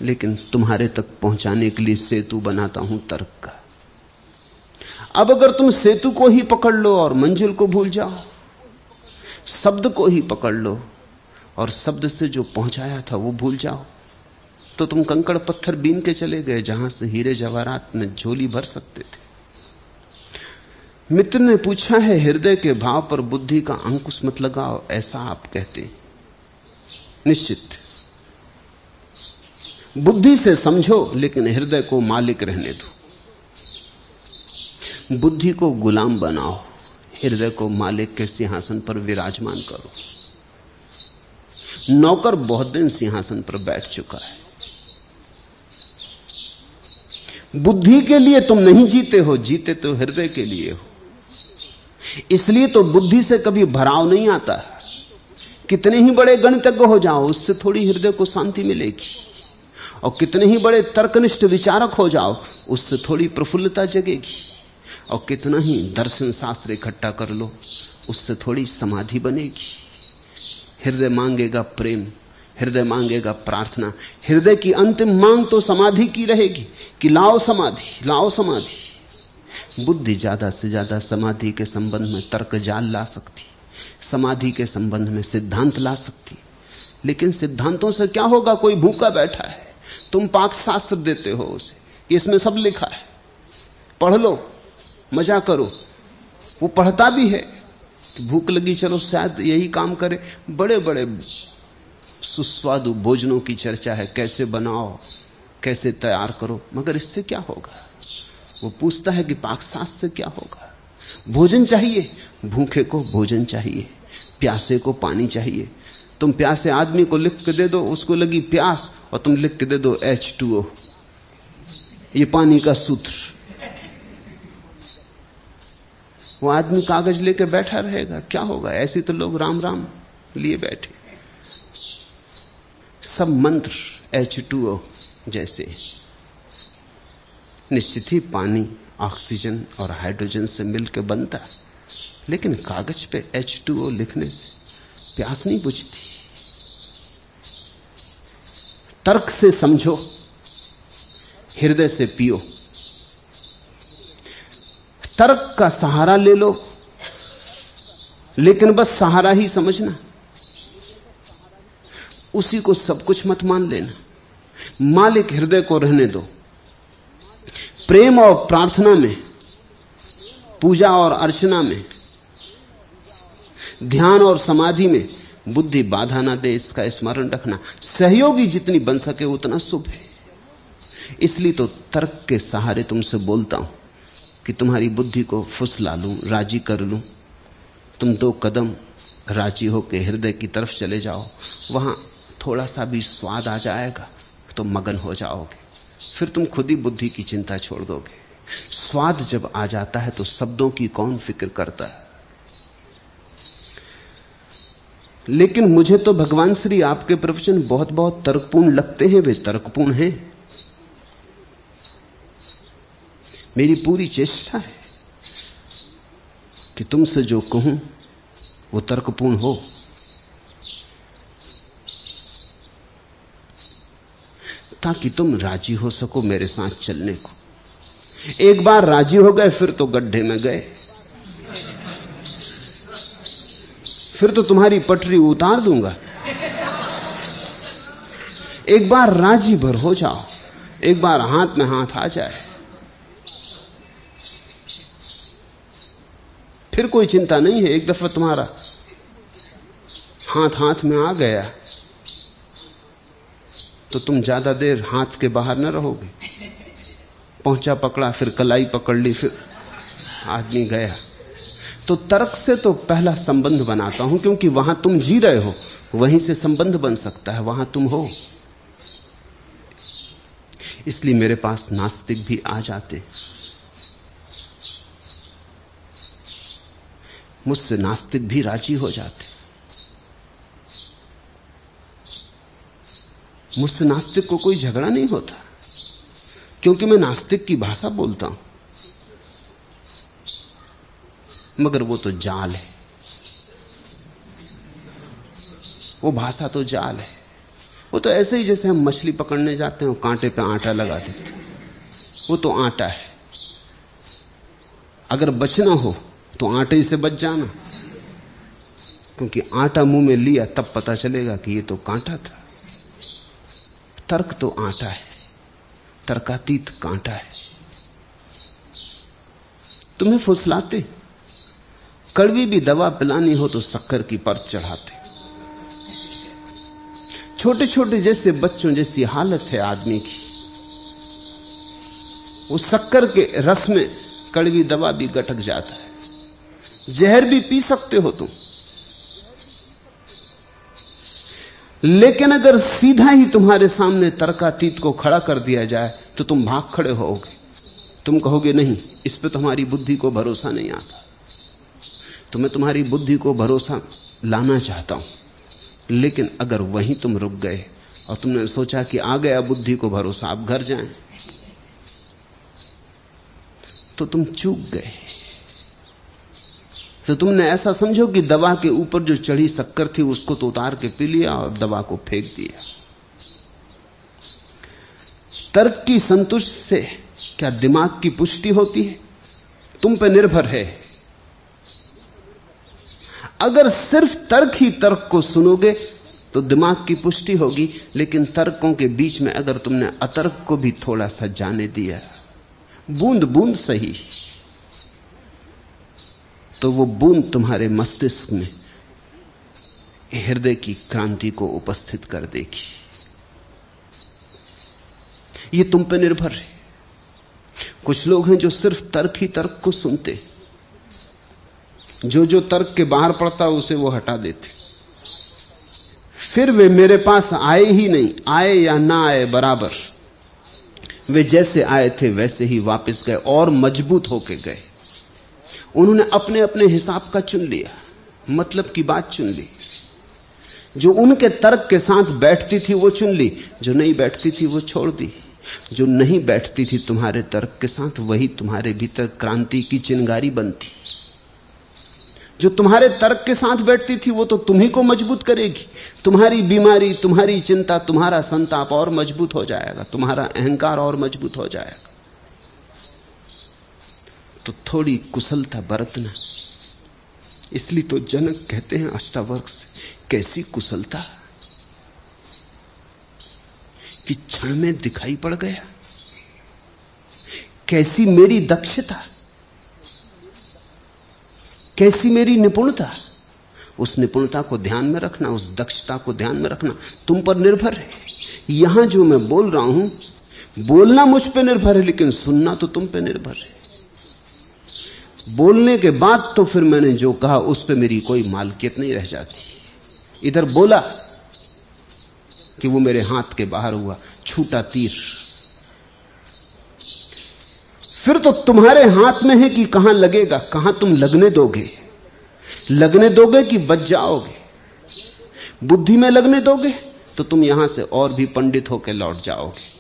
लेकिन तुम्हारे तक पहुंचाने के लिए सेतु बनाता हूं तर्क का। अब अगर तुम सेतु को ही पकड़ लो और मंजिल को भूल जाओ, शब्द को ही पकड़ लो और शब्द से जो पहुंचाया था वो भूल जाओ, तो तुम कंकड़ पत्थर बीन के चले गए जहां से हीरे जवाहरात में झोली भर सकते थे। मित्र ने पूछा है, हृदय के भाव पर बुद्धि का अंकुश मत लगाओ, ऐसा आप कहते? निश्चित बुद्धि से समझो, लेकिन हृदय को मालिक रहने दो। बुद्धि को गुलाम बनाओ, हृदय को मालिक के सिंहासन पर विराजमान करो। नौकर बहुत दिन सिंहासन पर बैठ चुका है। बुद्धि के लिए तुम नहीं जीते हो, जीते तो हृदय के लिए हो। इसलिए तो बुद्धि से कभी भराव नहीं आता। कितने ही बड़े गणितज्ञ हो जाओ, उससे थोड़ी हृदय को शांति मिलेगी। और कितने ही बड़े तर्कनिष्ठ विचारक हो जाओ, उससे थोड़ी प्रफुल्लता जगेगी। और कितना ही दर्शन शास्त्र इकट्ठा कर लो, उससे थोड़ी समाधि बनेगी। हृदय मांगेगा प्रेम, हृदय मांगेगा प्रार्थना। हृदय की अंतिम मांग तो समाधि की रहेगी कि लाओ समाधि, लाओ समाधि। बुद्धि ज्यादा से ज्यादा समाधि के संबंध में तर्क जाल ला सकती, समाधि के संबंध में सिद्धांत ला सकती। लेकिन सिद्धांतों से क्या होगा? कोई भूखा बैठा है, तुम पाक शास्त्र देते हो उसे, इसमें सब लिखा है, पढ़ लो, मजा करो। वो पढ़ता भी है, भूख लगी चलो शायद यही काम करे। बड़े बड़े सुस्वादु भोजनों की चर्चा है, कैसे बनाओ, कैसे तैयार करो, मगर इससे क्या होगा? वो पूछता है कि पाकशास्त्र से क्या होगा? भोजन चाहिए, भूखे को भोजन चाहिए, प्यासे को पानी चाहिए। तुम प्यासे आदमी को लिख के दे दो, उसको लगी प्यास, और तुम लिख के दे दो H2O, ये पानी का सूत्र। वो आदमी कागज लेके बैठा रहेगा, क्या होगा? ऐसे तो लोग राम राम लिए बैठे। सब मंत्र H2O जैसे। निश्चित ही पानी ऑक्सीजन और हाइड्रोजन से मिलकर बनता है, लेकिन कागज पे H2O लिखने से प्यास नहीं बुझती। तर्क से समझो, हृदय से पियो। तर्क का सहारा ले लो, लेकिन बस सहारा ही समझना, उसी को सब कुछ मत मान लेना। मालिक हृदय को रहने दो। प्रेम और प्रार्थना में, पूजा और अर्चना में, ध्यान और समाधि में बुद्धि बाधा ना दे, इसका स्मरण रखना। सहयोगी जितनी बन सके उतना शुभ है। इसलिए तो तर्क के सहारे तुमसे बोलता हूं कि तुम्हारी बुद्धि को फुसला लूं, राजी कर लूं। तुम 2 कदम राजी होकर हृदय की तरफ चले जाओ, वहां थोड़ा सा भी स्वाद आ जाएगा तो मगन हो जाओगे। फिर तुम खुद ही बुद्धि की चिंता छोड़ दोगे। स्वाद जब आ जाता है तो शब्दों की कौन फिक्र करता है। लेकिन मुझे तो भगवान श्री आपके प्रवचन बहुत बहुत तर्कपूर्ण लगते हैं। वे तर्कपूर्ण हैं। मेरी पूरी चेष्टा है कि तुमसे जो कहूं वो तर्कपूर्ण हो। ताकि तुम राजी हो सको मेरे साथ चलने को। एक बार राजी हो गए फिर तो गड्ढे में गए, फिर तो तुम्हारी पटरी उतार दूंगा। एक बार राजी भर हो जाओ, एक बार हाथ में हाथ आ जाए, फिर कोई चिंता नहीं है। एक दफा तुम्हारा हाथ हाथ में आ गया तो तुम ज्यादा देर हाथ के बाहर न रहोगे। पहुंचा पकड़ा, फिर कलाई पकड़ ली, फिर आदमी गया। तो तर्क से तो पहला संबंध बनाता हूं, क्योंकि वहां तुम जी रहे हो, वहीं से संबंध बन सकता है, वहां तुम हो। इसलिए मेरे पास नास्तिक भी आ जाते, मुझसे नास्तिक भी राजी हो जाते। मुझसे नास्तिक को कोई झगड़ा नहीं होता, क्योंकि मैं नास्तिक की भाषा बोलता हूं। मगर वो तो जाल है, वो भाषा तो जाल है। वो तो ऐसे ही जैसे हम मछली पकड़ने जाते हैं, कांटे पे आटा लगा देते, वो तो आटा है। अगर बचना हो तो आटे से बच जाना, क्योंकि आटा मुंह में लिया तब पता चलेगा कि ये तो कांटा था। तर्क तो आटा है, तर्कातीत कांटा है। तुम्हें फुसलाते, कड़वी भी दवा पिलानी हो तो शक्कर की परत चढ़ाते। छोटे छोटे जैसे बच्चों जैसी हालत है आदमी की। वो शक्कर के रस में कड़वी दवा भी गटक जाता है। जहर भी पी सकते हो तुम, लेकिन अगर सीधा ही तुम्हारे सामने तर्कातीत को खड़ा कर दिया जाए तो तुम भाग खड़े होगे। तुम कहोगे नहीं, इस पे तुम्हारी बुद्धि को भरोसा नहीं आता। तो मैं तुम्हारी बुद्धि को भरोसा लाना चाहता हूं, लेकिन अगर वहीं तुम रुक गए और तुमने सोचा कि आ गया बुद्धि को भरोसा, अब घर जाएं, तो तुम चूक गए। तो तुमने ऐसा समझो कि दवा के ऊपर जो चढ़ी शक्कर थी उसको तो उतार के पी लिया और दवा को फेंक दिया। तर्क की संतुष्टि से क्या दिमाग की पुष्टि होती है? तुम पे निर्भर है। अगर सिर्फ तर्क ही तर्क को सुनोगे तो दिमाग की पुष्टि होगी, लेकिन तर्कों के बीच में अगर तुमने अतर्क को भी थोड़ा सा जाने दिया, बूंद बूंद सही, तो वो बूंद तुम्हारे मस्तिष्क में हृदय की क्रांति को उपस्थित कर देगी। ये तुम पे निर्भर है। कुछ लोग हैं जो सिर्फ तर्क ही तर्क को सुनते, जो तर्क के बाहर पड़ता उसे वो हटा देते। फिर वे मेरे पास आए ही नहीं, आए या ना आए बराबर, वे जैसे आए थे वैसे ही वापस गए और मजबूत होके गए। उन्होंने अपने अपने हिसाब का चुन लिया, मतलब की बात चुन ली। जो उनके तर्क के साथ बैठती थी वो चुन ली, जो नहीं बैठती थी वो छोड़ दी। जो नहीं बैठती थी तुम्हारे तर्क के साथ, वही तुम्हारे भीतर क्रांति की चिंगारी बनती। जो तुम्हारे तर्क के साथ बैठती थी वो तो तुम्ही को मजबूत करेगी। तुम्हारी बीमारी, तुम्हारी चिंता, तुम्हारा संताप और मजबूत हो जाएगा, तुम्हारा अहंकार और मजबूत हो जाएगा। तो थोड़ी कुशलता बरतना। इसलिए तो जनक कहते हैं अष्टावक्र से, कैसी कुशलता कि क्षण में दिखाई पड़ गया, कैसी मेरी दक्षता, कैसी मेरी निपुणता। उस निपुणता को ध्यान में रखना, उस दक्षता को ध्यान में रखना, तुम पर निर्भर है। यहां जो मैं बोल रहा हूं, बोलना मुझ पे निर्भर है, लेकिन सुनना तो तुम पे निर्भर है। बोलने के बाद तो फिर मैंने जो कहा उस पे मेरी कोई मालकियत नहीं रह जाती। इधर बोला कि वो मेरे हाथ के बाहर हुआ, छूटा तीर, फिर तो तुम्हारे हाथ में है कि कहां लगेगा, कहां तुम लगने दोगे। लगने दोगे कि बच जाओगे। बुद्धि में लगने दोगे तो तुम यहां से और भी पंडित होकर लौट जाओगे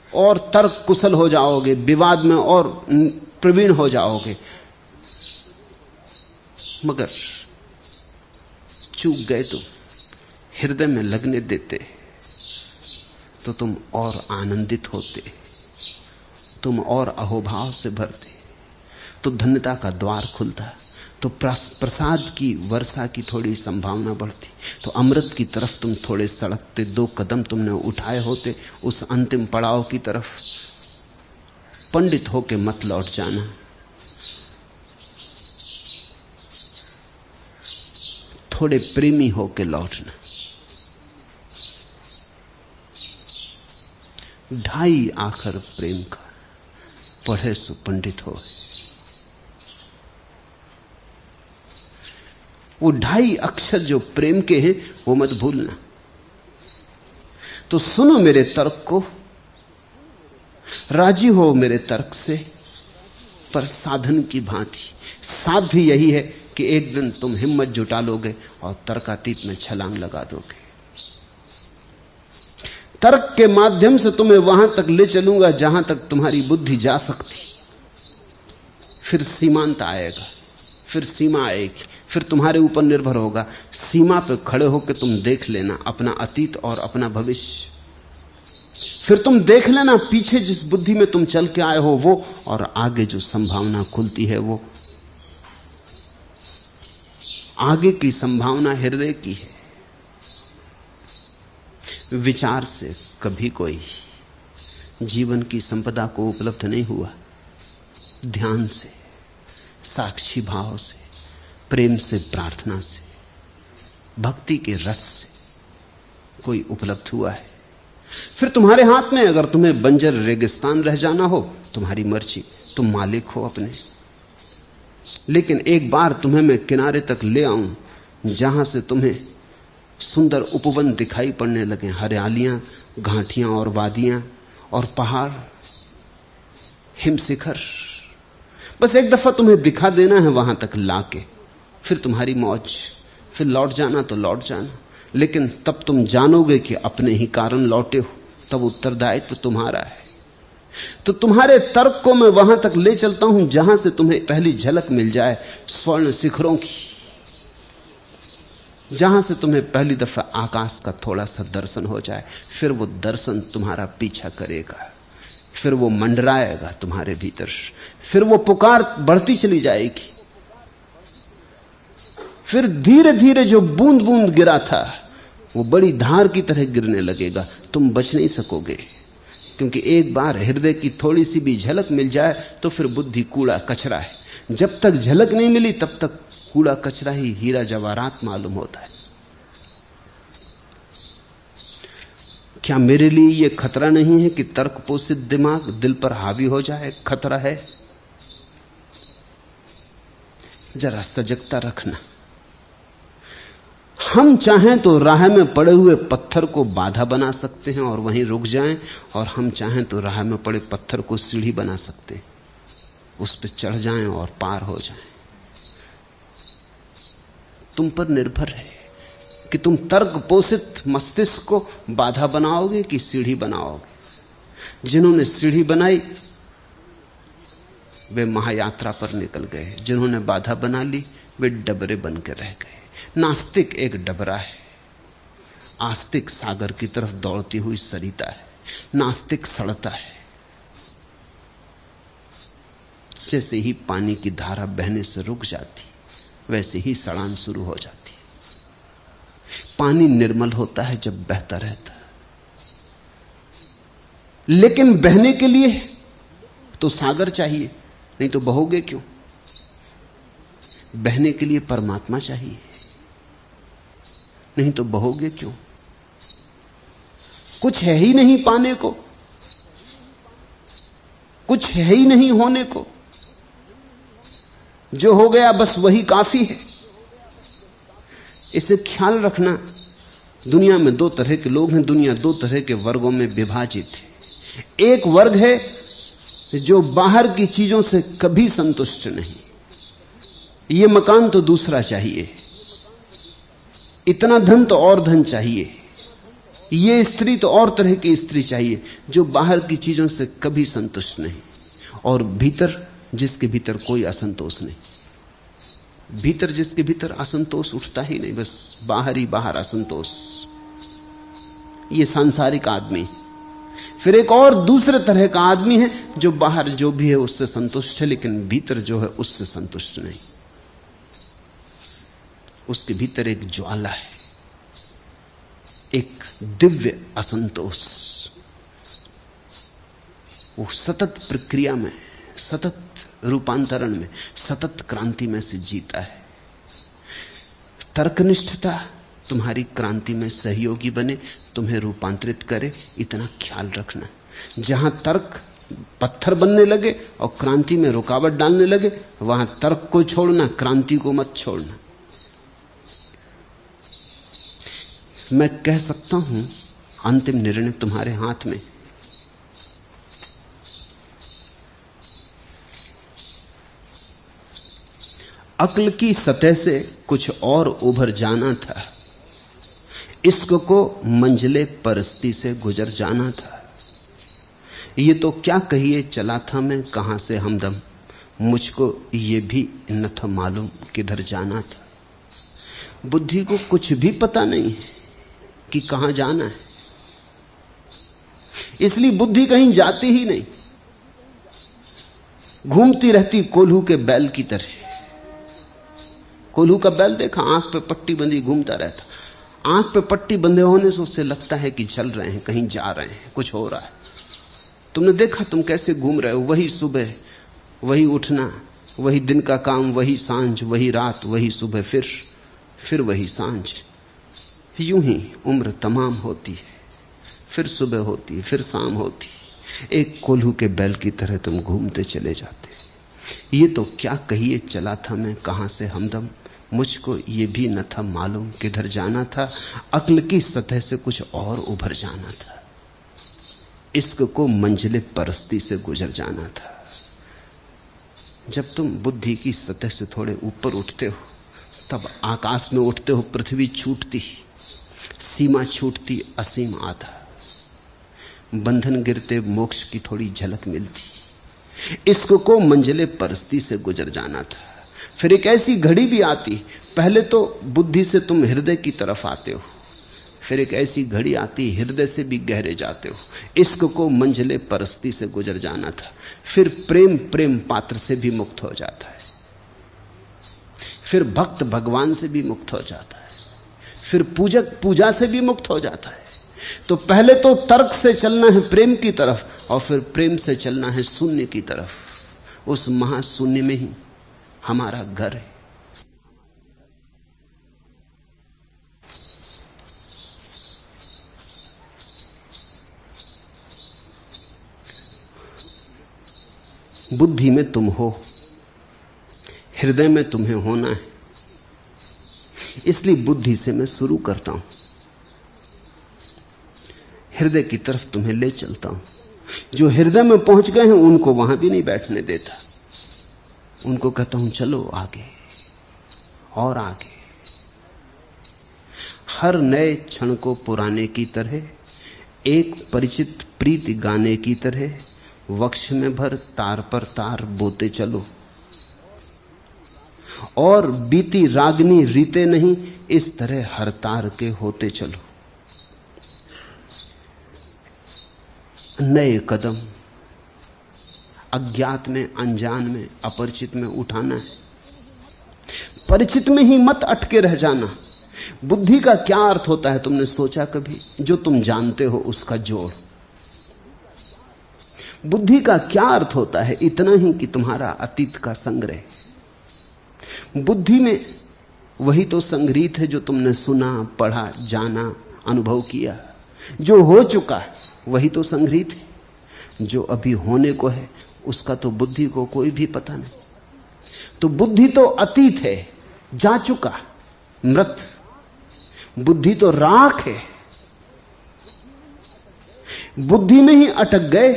और तर्क कुशल हो जाओगे, विवाद में और प्रवीण हो जाओगे। मगर चूक गए तुम, हृदय में लगने देते तो तुम और आनंदित होते, तुम और अहोभाव से भरते, तो धन्यता का द्वार खुलता, तो प्रसाद की वर्षा की थोड़ी संभावना बढ़ती, तो अमृत की तरफ तुम थोड़े सड़कते। 2 कदम तुमने उठाए होते उस अंतिम पड़ाव की तरफ। पंडित होके मत लौट जाना, थोड़े प्रेमी होके लौटना। 2.5 आखर प्रेम का, पढ़े सो पंडित हो। वो 2.5 अक्षर जो प्रेम के हैं वो मत भूलना। तो सुनो मेरे तर्क को, राजी हो मेरे तर्क से, पर साधन की भांति। साध्य यही है कि एक दिन तुम हिम्मत जुटा लोगे और तर्कातीत में छलांग लगा दोगे। तर्क के माध्यम से तुम्हें वहां तक ले चलूंगा जहां तक तुम्हारी बुद्धि जा सकती। फिर सीमांत आएगा, फिर सीमा आएगी, फिर तुम्हारे ऊपर निर्भर होगा। सीमा पर खड़े होकर तुम देख लेना अपना अतीत और अपना भविष्य। फिर तुम देख लेना पीछे जिस बुद्धि में तुम चल के आए हो वो, और आगे जो संभावना खुलती है वो। आगे की संभावना हृदय की है। विचार से कभी कोई जीवन की संपदा को उपलब्ध नहीं हुआ। ध्यान से, साक्षी भाव से, प्रेम से, प्रार्थना से, भक्ति के रस से कोई उपलब्ध हुआ है। फिर तुम्हारे हाथ में, अगर तुम्हें बंजर रेगिस्तान रह जाना हो, तुम्हारी मर्जी, तुम मालिक हो अपने। लेकिन एक बार तुम्हें मैं किनारे तक ले आऊं जहां से तुम्हें सुंदर उपवन दिखाई पड़ने लगे, हरियालियां, घाटियां और वादियां और पहाड़, हिमशिखर। बस एक दफा तुम्हें दिखा देना है वहां तक लाके, फिर तुम्हारी मौज। फिर लौट जाना तो लौट जाना, लेकिन तब तुम जानोगे कि अपने ही कारण लौटे हो, तब उत्तरदायित्व तुम्हारा है। तो तुम्हारे तर्क को मैं वहां तक ले चलता हूं जहां से तुम्हें पहली झलक मिल जाए स्वर्ण शिखरों की, जहां से तुम्हें पहली दफा आकाश का थोड़ा सा दर्शन हो जाए। फिर वो दर्शन तुम्हारा पीछा करेगा, फिर वो मंडराएगा तुम्हारे भीतर, फिर वो पुकार बढ़ती चली जाएगी। फिर धीरे धीरे जो बूंद बूंद गिरा था वो बड़ी धार की तरह गिरने लगेगा। तुम बच नहीं सकोगे, क्योंकि एक बार हृदय की थोड़ी सी भी झलक मिल जाए तो फिर बुद्धि कूड़ा कचरा है। जब तक झलक नहीं मिली तब तक कूड़ा कचरा ही हीरा जवाहरात मालूम होता है। क्या मेरे लिए यह खतरा नहीं है कि तर्क पोषित दिमाग दिल पर हावी हो जाए? खतरा है। जरा सजगता रखना। हम चाहें तो राह में पड़े हुए पत्थर को बाधा बना सकते हैं और वहीं रुक जाएं, और हम चाहें तो राह में पड़े पत्थर को सीढ़ी बना सकते हैं, उस पर चढ़ जाएं और पार हो जाएं। तुम पर निर्भर है कि तुम तर्क पोषित मस्तिष्क को बाधा बनाओगे कि सीढ़ी बनाओगे। जिन्होंने सीढ़ी बनाई वे महायात्रा पर निकल गए, जिन्होंने बाधा बना ली वे डबरे बन के रह गए। नास्तिक एक डबरा है, आस्तिक सागर की तरफ दौड़ती हुई सरिता है। नास्तिक सड़ता है, जैसे ही पानी की धारा बहने से रुक जाती वैसे ही सड़ान शुरू हो जाती। पानी निर्मल होता है जब बहता रहता है, लेकिन बहने के लिए तो सागर चाहिए, नहीं तो बहोगे क्यों? बहने के लिए परमात्मा चाहिए, नहीं तो बहोगे क्यों? कुछ है ही नहीं पाने को, कुछ है ही नहीं होने को। जो हो गया बस वही काफी है। इसे ख्याल रखना। दुनिया में दो तरह के लोग हैं, दुनिया दो तरह के वर्गों में विभाजित है। एक वर्ग है जो बाहर की चीजों से कभी संतुष्ट नहीं। ये मकान तो दूसरा चाहिए, इतना धन तो और धन चाहिए, ये स्त्री तो और तरह की स्त्री चाहिए, जो बाहर की चीजों से कभी संतुष्ट नहीं। और भीतर, जिसके भीतर कोई असंतोष नहीं, भीतर जिसके भीतर असंतोष उठता ही नहीं, बस बाहर ही बाहर असंतोष, ये सांसारिक आदमी। फिर एक और दूसरे तरह का आदमी है जो बाहर जो भी है उससे संतुष्ट है, लेकिन भीतर जो है उससे संतुष्ट नहीं। उसके भीतर एक ज्वाला है, एक दिव्य असंतोष। वो सतत प्रक्रिया में, सतत रूपांतरण में, सतत क्रांति में से जीता है। तर्कनिष्ठता तुम्हारी क्रांति में सहयोगी बने, तुम्हें रूपांतरित करे, इतना ख्याल रखना। जहां तर्क पत्थर बनने लगे और क्रांति में रुकावट डालने लगे, वहां तर्क को छोड़ना, क्रांति को मत छोड़ना। मैं कह सकता हूं अंतिम निर्णय तुम्हारे हाथ में। अक्ल की सतह से कुछ और उभर जाना था, इश्क को मंजिले परस्ती से गुजर जाना था। ये तो क्या कहिए चला था मैं कहां से हमदम, मुझको ये भी न था मालूम किधर जाना था। बुद्धि को कुछ भी पता नहीं है कि कहां जाना है, इसलिए बुद्धि कहीं जाती ही नहीं, घूमती रहती कोल्हू के बैल की तरह। कोल्हू का बैल देखा, आंख पे पट्टी बंधी घूमता रहता। आंख पे पट्टी बंधे होने से उससे लगता है कि चल रहे हैं, कहीं जा रहे हैं, कुछ हो रहा है। तुमने देखा तुम कैसे घूम रहे हो, वही सुबह, वही उठना, वही दिन का काम, वही सांझ, वही रात, वही सुबह, फिर वही सांझ। यूं ही उम्र तमाम होती है, फिर सुबह होती है, फिर शाम होती है। एक कोल्हू के बैल की तरह तुम घूमते चले जाते। ये तो क्या कहिए चला था मैं कहां से हमदम, मुझको ये भी न था मालूम किधर जाना था। अक्ल की सतह से कुछ और उभर जाना था, इश्क को मंजिले परस्ती से गुजर जाना था। जब तुम बुद्धि की सतह से थोड़े ऊपर उठते हो, तब आकाश में उठते हो, पृथ्वी छूटती, सीमा छूटती, असीम आता, बंधन गिरते, मोक्ष की थोड़ी झलक मिलती। इश्क को मंजिले परस्ती से गुजर जाना था। फिर एक ऐसी घड़ी भी आती, पहले तो बुद्धि से तुम हृदय की तरफ आते हो, फिर एक ऐसी घड़ी आती हृदय से भी गहरे जाते हो। इश्क को मंजिले परस्ती से गुजर जाना था। फिर प्रेम पात्र से भी मुक्त हो जाता है, फिर भक्त भगवान से भी मुक्त हो जाता है, फिर पूजक पूजा से भी मुक्त हो जाता है। तो पहले तो तर्क से चलना है प्रेम की तरफ, और फिर प्रेम से चलना है शून्य की तरफ। उस महाशून्य में ही हमारा घर है। बुद्धि में तुम हो, हृदय में तुम्हें होना है। इसलिए बुद्धि से मैं शुरू करता हूं, हृदय की तरफ तुम्हें ले चलता हूं। जो हृदय में पहुंच गए हैं उनको वहां भी नहीं बैठने देता, उनको कहता हूं चलो आगे और आगे। हर नए क्षण को पुराने की तरह एक परिचित प्रीति गाने की तरह वक्ष में भर तार पर तार बोते चलो, और बीती रागनी रीते नहीं, इस तरह हर तार के होते चलो। नए कदम अज्ञात में, अनजान में, अपरिचित में उठाना है। परिचित में ही मत अटके रह जाना। बुद्धि का क्या अर्थ होता है, तुमने सोचा कभी? जो तुम जानते हो उसका जोड़। बुद्धि का क्या अर्थ होता है? इतना ही कि तुम्हारा अतीत का संग्रह। बुद्धि में वही तो संग्रहित है जो तुमने सुना, पढ़ा, जाना, अनुभव किया। जो हो चुका है वही तो संग्रहित है। जो अभी होने को है उसका तो बुद्धि को कोई भी पता नहीं। तो बुद्धि तो अतीत है, जा चुका, मृत। बुद्धि तो राख है। बुद्धि में ही अटक गए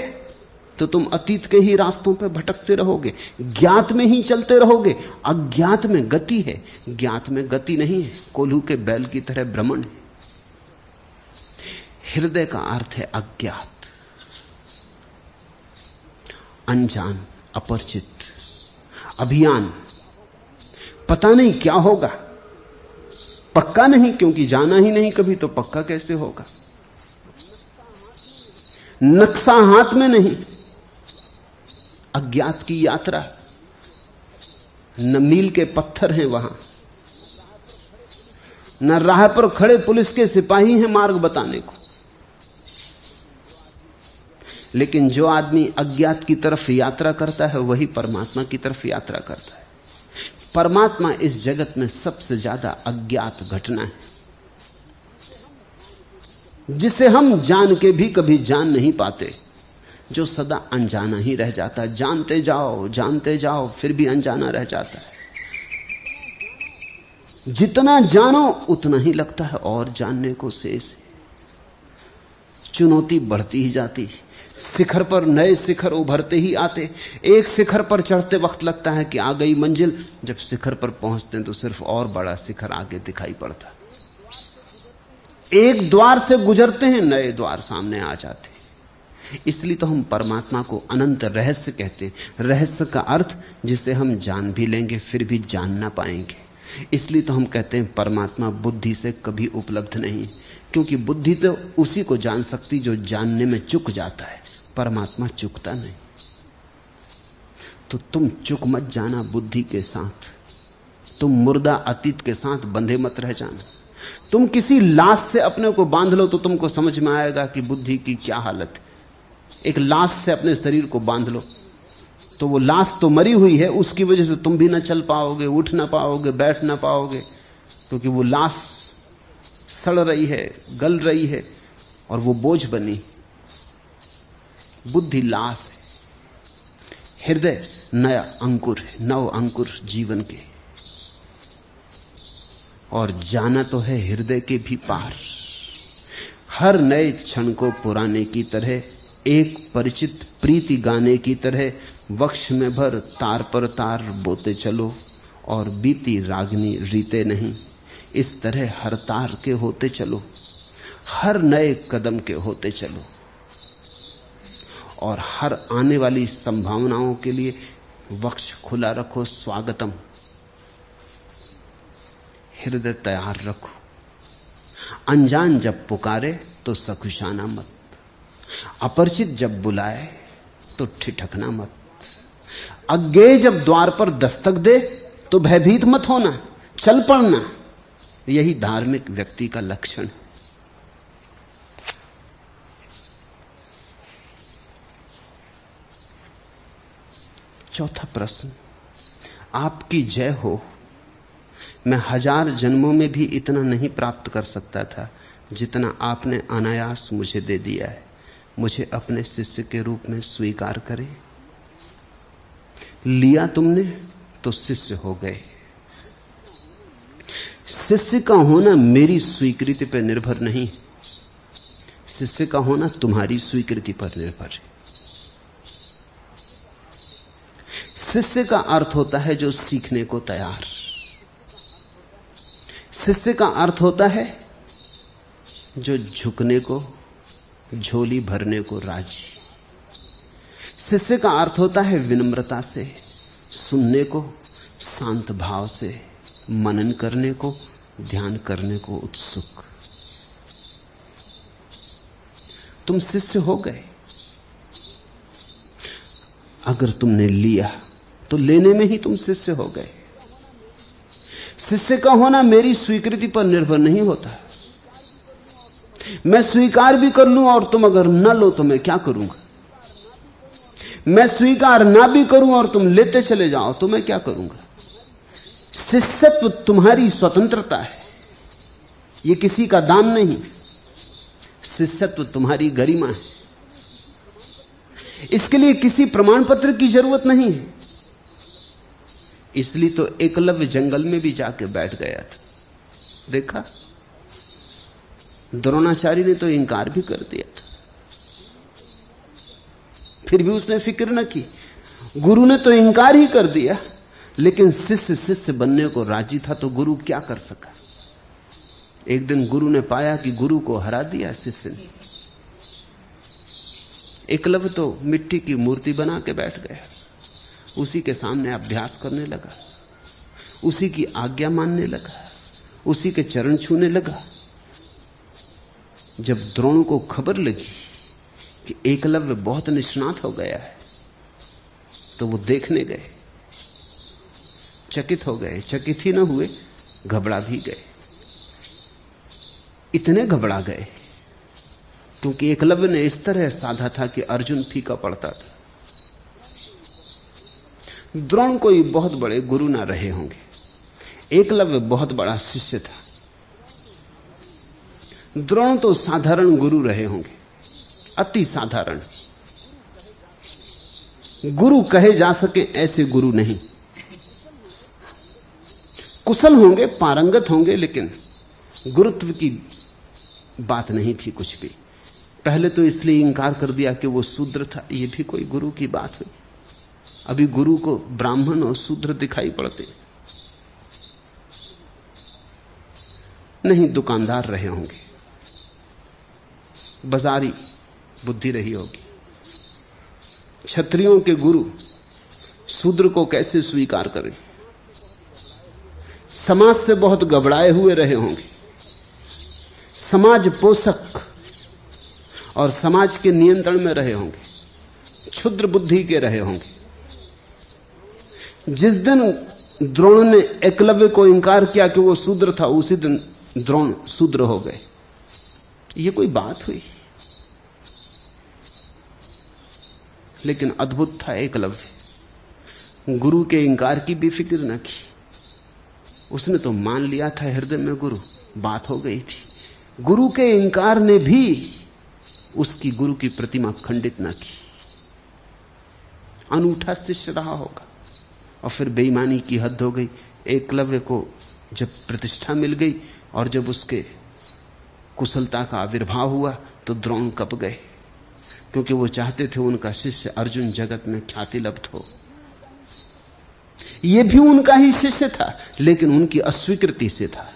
तो तुम अतीत के ही रास्तों पर भटकते रहोगे, ज्ञात में ही चलते रहोगे। अज्ञात में गति है, ज्ञात में गति नहीं है। कोल्हू के बैल की तरह भ्रमण है। हृदय का अर्थ है अज्ञात, अनजान, अपरिचित, अभियान। पता नहीं क्या होगा, पक्का नहीं, क्योंकि जाना ही नहीं कभी, तो पक्का कैसे होगा। नक्शा हाथ में नहीं, अज्ञात की यात्रा। न मील के पत्थर हैं वहां, न राह पर खड़े पुलिस के सिपाही हैं मार्ग बताने को। लेकिन जो आदमी अज्ञात की तरफ यात्रा करता है वही परमात्मा की तरफ यात्रा करता है। परमात्मा इस जगत में सबसे ज्यादा अज्ञात घटना है, जिसे हम जान के भी कभी जान नहीं पाते, जो सदा अनजाना ही रह जाता है। जानते जाओ फिर भी अनजाना रह जाता है। जितना जानो उतना ही लगता है और जानने को शेष है। चुनौती बढ़ती ही जाती है। शिखर पर नए शिखर उभरते ही आते। एक शिखर पर चढ़ते वक्त लगता है कि आ गई मंजिल, जब शिखर पर पहुंचते हैं तो सिर्फ और बड़ा शिखर आगे दिखाई पड़ता। एक द्वार से गुजरते हैं, नए द्वार सामने आ जाते। इसलिए तो हम परमात्मा को अनंत रहस्य कहते हैं। रहस्य का अर्थ जिसे हम जान भी लेंगे फिर भी जान ना पाएंगे। इसलिए तो हम कहते हैं परमात्मा बुद्धि से कभी उपलब्ध नहीं, क्योंकि बुद्धि तो उसी को जान सकती जो जानने में चूक जाता है। परमात्मा चूकता नहीं। तो तुम चूक मत जाना बुद्धि के साथ। तुम मुर्दा अतीत के साथ बंधे मत रह जाना। तुम किसी लाश से अपने को बांध लो तो तुमको समझ में आएगा कि बुद्धि की क्या हालत है। एक लाश से अपने शरीर को बांध लो तो वो लाश तो मरी हुई है, उसकी वजह से तुम भी ना चल पाओगे, उठ ना पाओगे, बैठ ना पाओगे, क्योंकि वो लाश सड़ रही है, गल रही है और वो बोझ बनी। बुद्धि लाश है, हृदय नया अंकुर है, नव अंकुर जीवन के। और जाना तो है हृदय के भी पार। हर नए क्षण को पुराने की तरह, एक परिचित प्रीति गाने की तरह वक्ष में भर तार पर तार बोते चलो, और बीती रागनी रीते नहीं, इस तरह हर तार के होते चलो, हर नए कदम के होते चलो, और हर आने वाली संभावनाओं के लिए वक्ष खुला रखो। स्वागतम, हृदय तैयार रखो। अनजान जब पुकारे तो सकुशाना मत, अपरिचित जब बुलाए तो ठिठकना मत, अज्ञेय जब द्वार पर दस्तक दे तो भयभीत मत होना, चल पड़ना। यही धार्मिक व्यक्ति का लक्षण है। चौथा प्रश्न, आपकी जय हो। मैं 1000 जन्मों में भी इतना नहीं प्राप्त कर सकता था जितना आपने अनायास मुझे दे दिया है। मुझे अपने शिष्य के रूप में स्वीकार करें। लिया तुमने तो शिष्य हो गए। शिष्य का होना मेरी स्वीकृति पर निर्भर नहीं, शिष्य का होना तुम्हारी स्वीकृति पर निर्भर है। शिष्य का अर्थ होता है जो सीखने को तैयार। शिष्य का अर्थ होता है जो झुकने को झोली भरने को राजी। शिष्य का अर्थ होता है विनम्रता से सुनने को, शांत भाव से मनन करने को, ध्यान करने को उत्सुक। तुम शिष्य हो गए। अगर तुमने लिया तो लेने में ही तुम शिष्य हो गए। शिष्य का होना मेरी स्वीकृति पर निर्भर नहीं होता। मैं स्वीकार भी कर लूं और तुम अगर न लो तो मैं क्या करूंगा? मैं स्वीकार ना भी करूं और तुम लेते चले जाओ तो मैं क्या करूंगा? शिष्यत्व तुम्हारी स्वतंत्रता है, यह किसी का दान नहीं। शिष्यत्व तुम्हारी गरिमा है। इसके लिए किसी प्रमाण पत्र की जरूरत नहीं है। इसलिए तो एकलव्य जंगल में भी जाके बैठ गया था। देखा, द्रोणाचार्य ने तो इंकार भी कर दिया था, फिर भी उसने फिक्र न की। गुरु ने तो इंकार ही कर दिया, लेकिन शिष्य शिष्य बनने को राजी था, तो गुरु क्या कर सका? एक दिन गुरु ने पाया कि गुरु को हरा दिया शिष्य ने। एकलव्य तो मिट्टी की मूर्ति बना के बैठ गया, उसी के सामने अभ्यास करने लगा, उसी की आज्ञा मानने लगा, उसी के चरण छूने लगा। जब द्रोण को खबर लगी कि एकलव्य बहुत निष्णात हो गया है, तो वो देखने गए। चकित हो गए, चकित ही न हुए, घबरा भी गए। इतने घबरा गए क्योंकि एकलव्य ने इस तरह साधा था कि अर्जुन फीका पड़ता था। द्रोण कोई बहुत बड़े गुरु ना रहे होंगे, एकलव्य बहुत बड़ा शिष्य था। द्रोण तो साधारण गुरु रहे होंगे, अति साधारण। गुरु कहे जा सके ऐसे गुरु नहीं। कुशल होंगे, पारंगत होंगे, लेकिन गुरुत्व की बात नहीं थी कुछ भी। पहले तो इसलिए इंकार कर दिया कि वो शूद्र था, ये भी कोई गुरु की बात हुई? अभी गुरु को ब्राह्मण और शूद्र दिखाई पड़ते नहीं। दुकानदार रहे होंगे, बाजारी बुद्धि रही होगी। क्षत्रियों के गुरु शूद्र को कैसे स्वीकार करें? समाज से बहुत घबराए हुए रहे होंगे, समाज पोषक और समाज के नियंत्रण में रहे होंगे, क्षुद्र बुद्धि के रहे होंगे। जिस दिन द्रोण ने एकलव्य को इंकार किया कि वो शूद्र था, उसी दिन द्रोण शूद्र हो गए। ये कोई बात हुई? लेकिन अद्भुत था एकलव्य, गुरु के इंकार की भी फिक्र न की। उसने तो मान लिया था हृदय में गुरु, बात हो गई थी। गुरु के इंकार ने भी उसकी गुरु की प्रतिमा खंडित न की। अनूठा शिष्य रहा होगा। और फिर बेईमानी की हद हो गई। एकलव्य को जब प्रतिष्ठा मिल गई और जब उसके कुशलता का आविर्भाव हुआ, तो द्रोण कप गए, क्योंकि वो चाहते थे उनका शिष्य अर्जुन जगत में ख्याति लब्ध हो। ये भी उनका ही शिष्य था, लेकिन उनकी अस्वीकृति से था।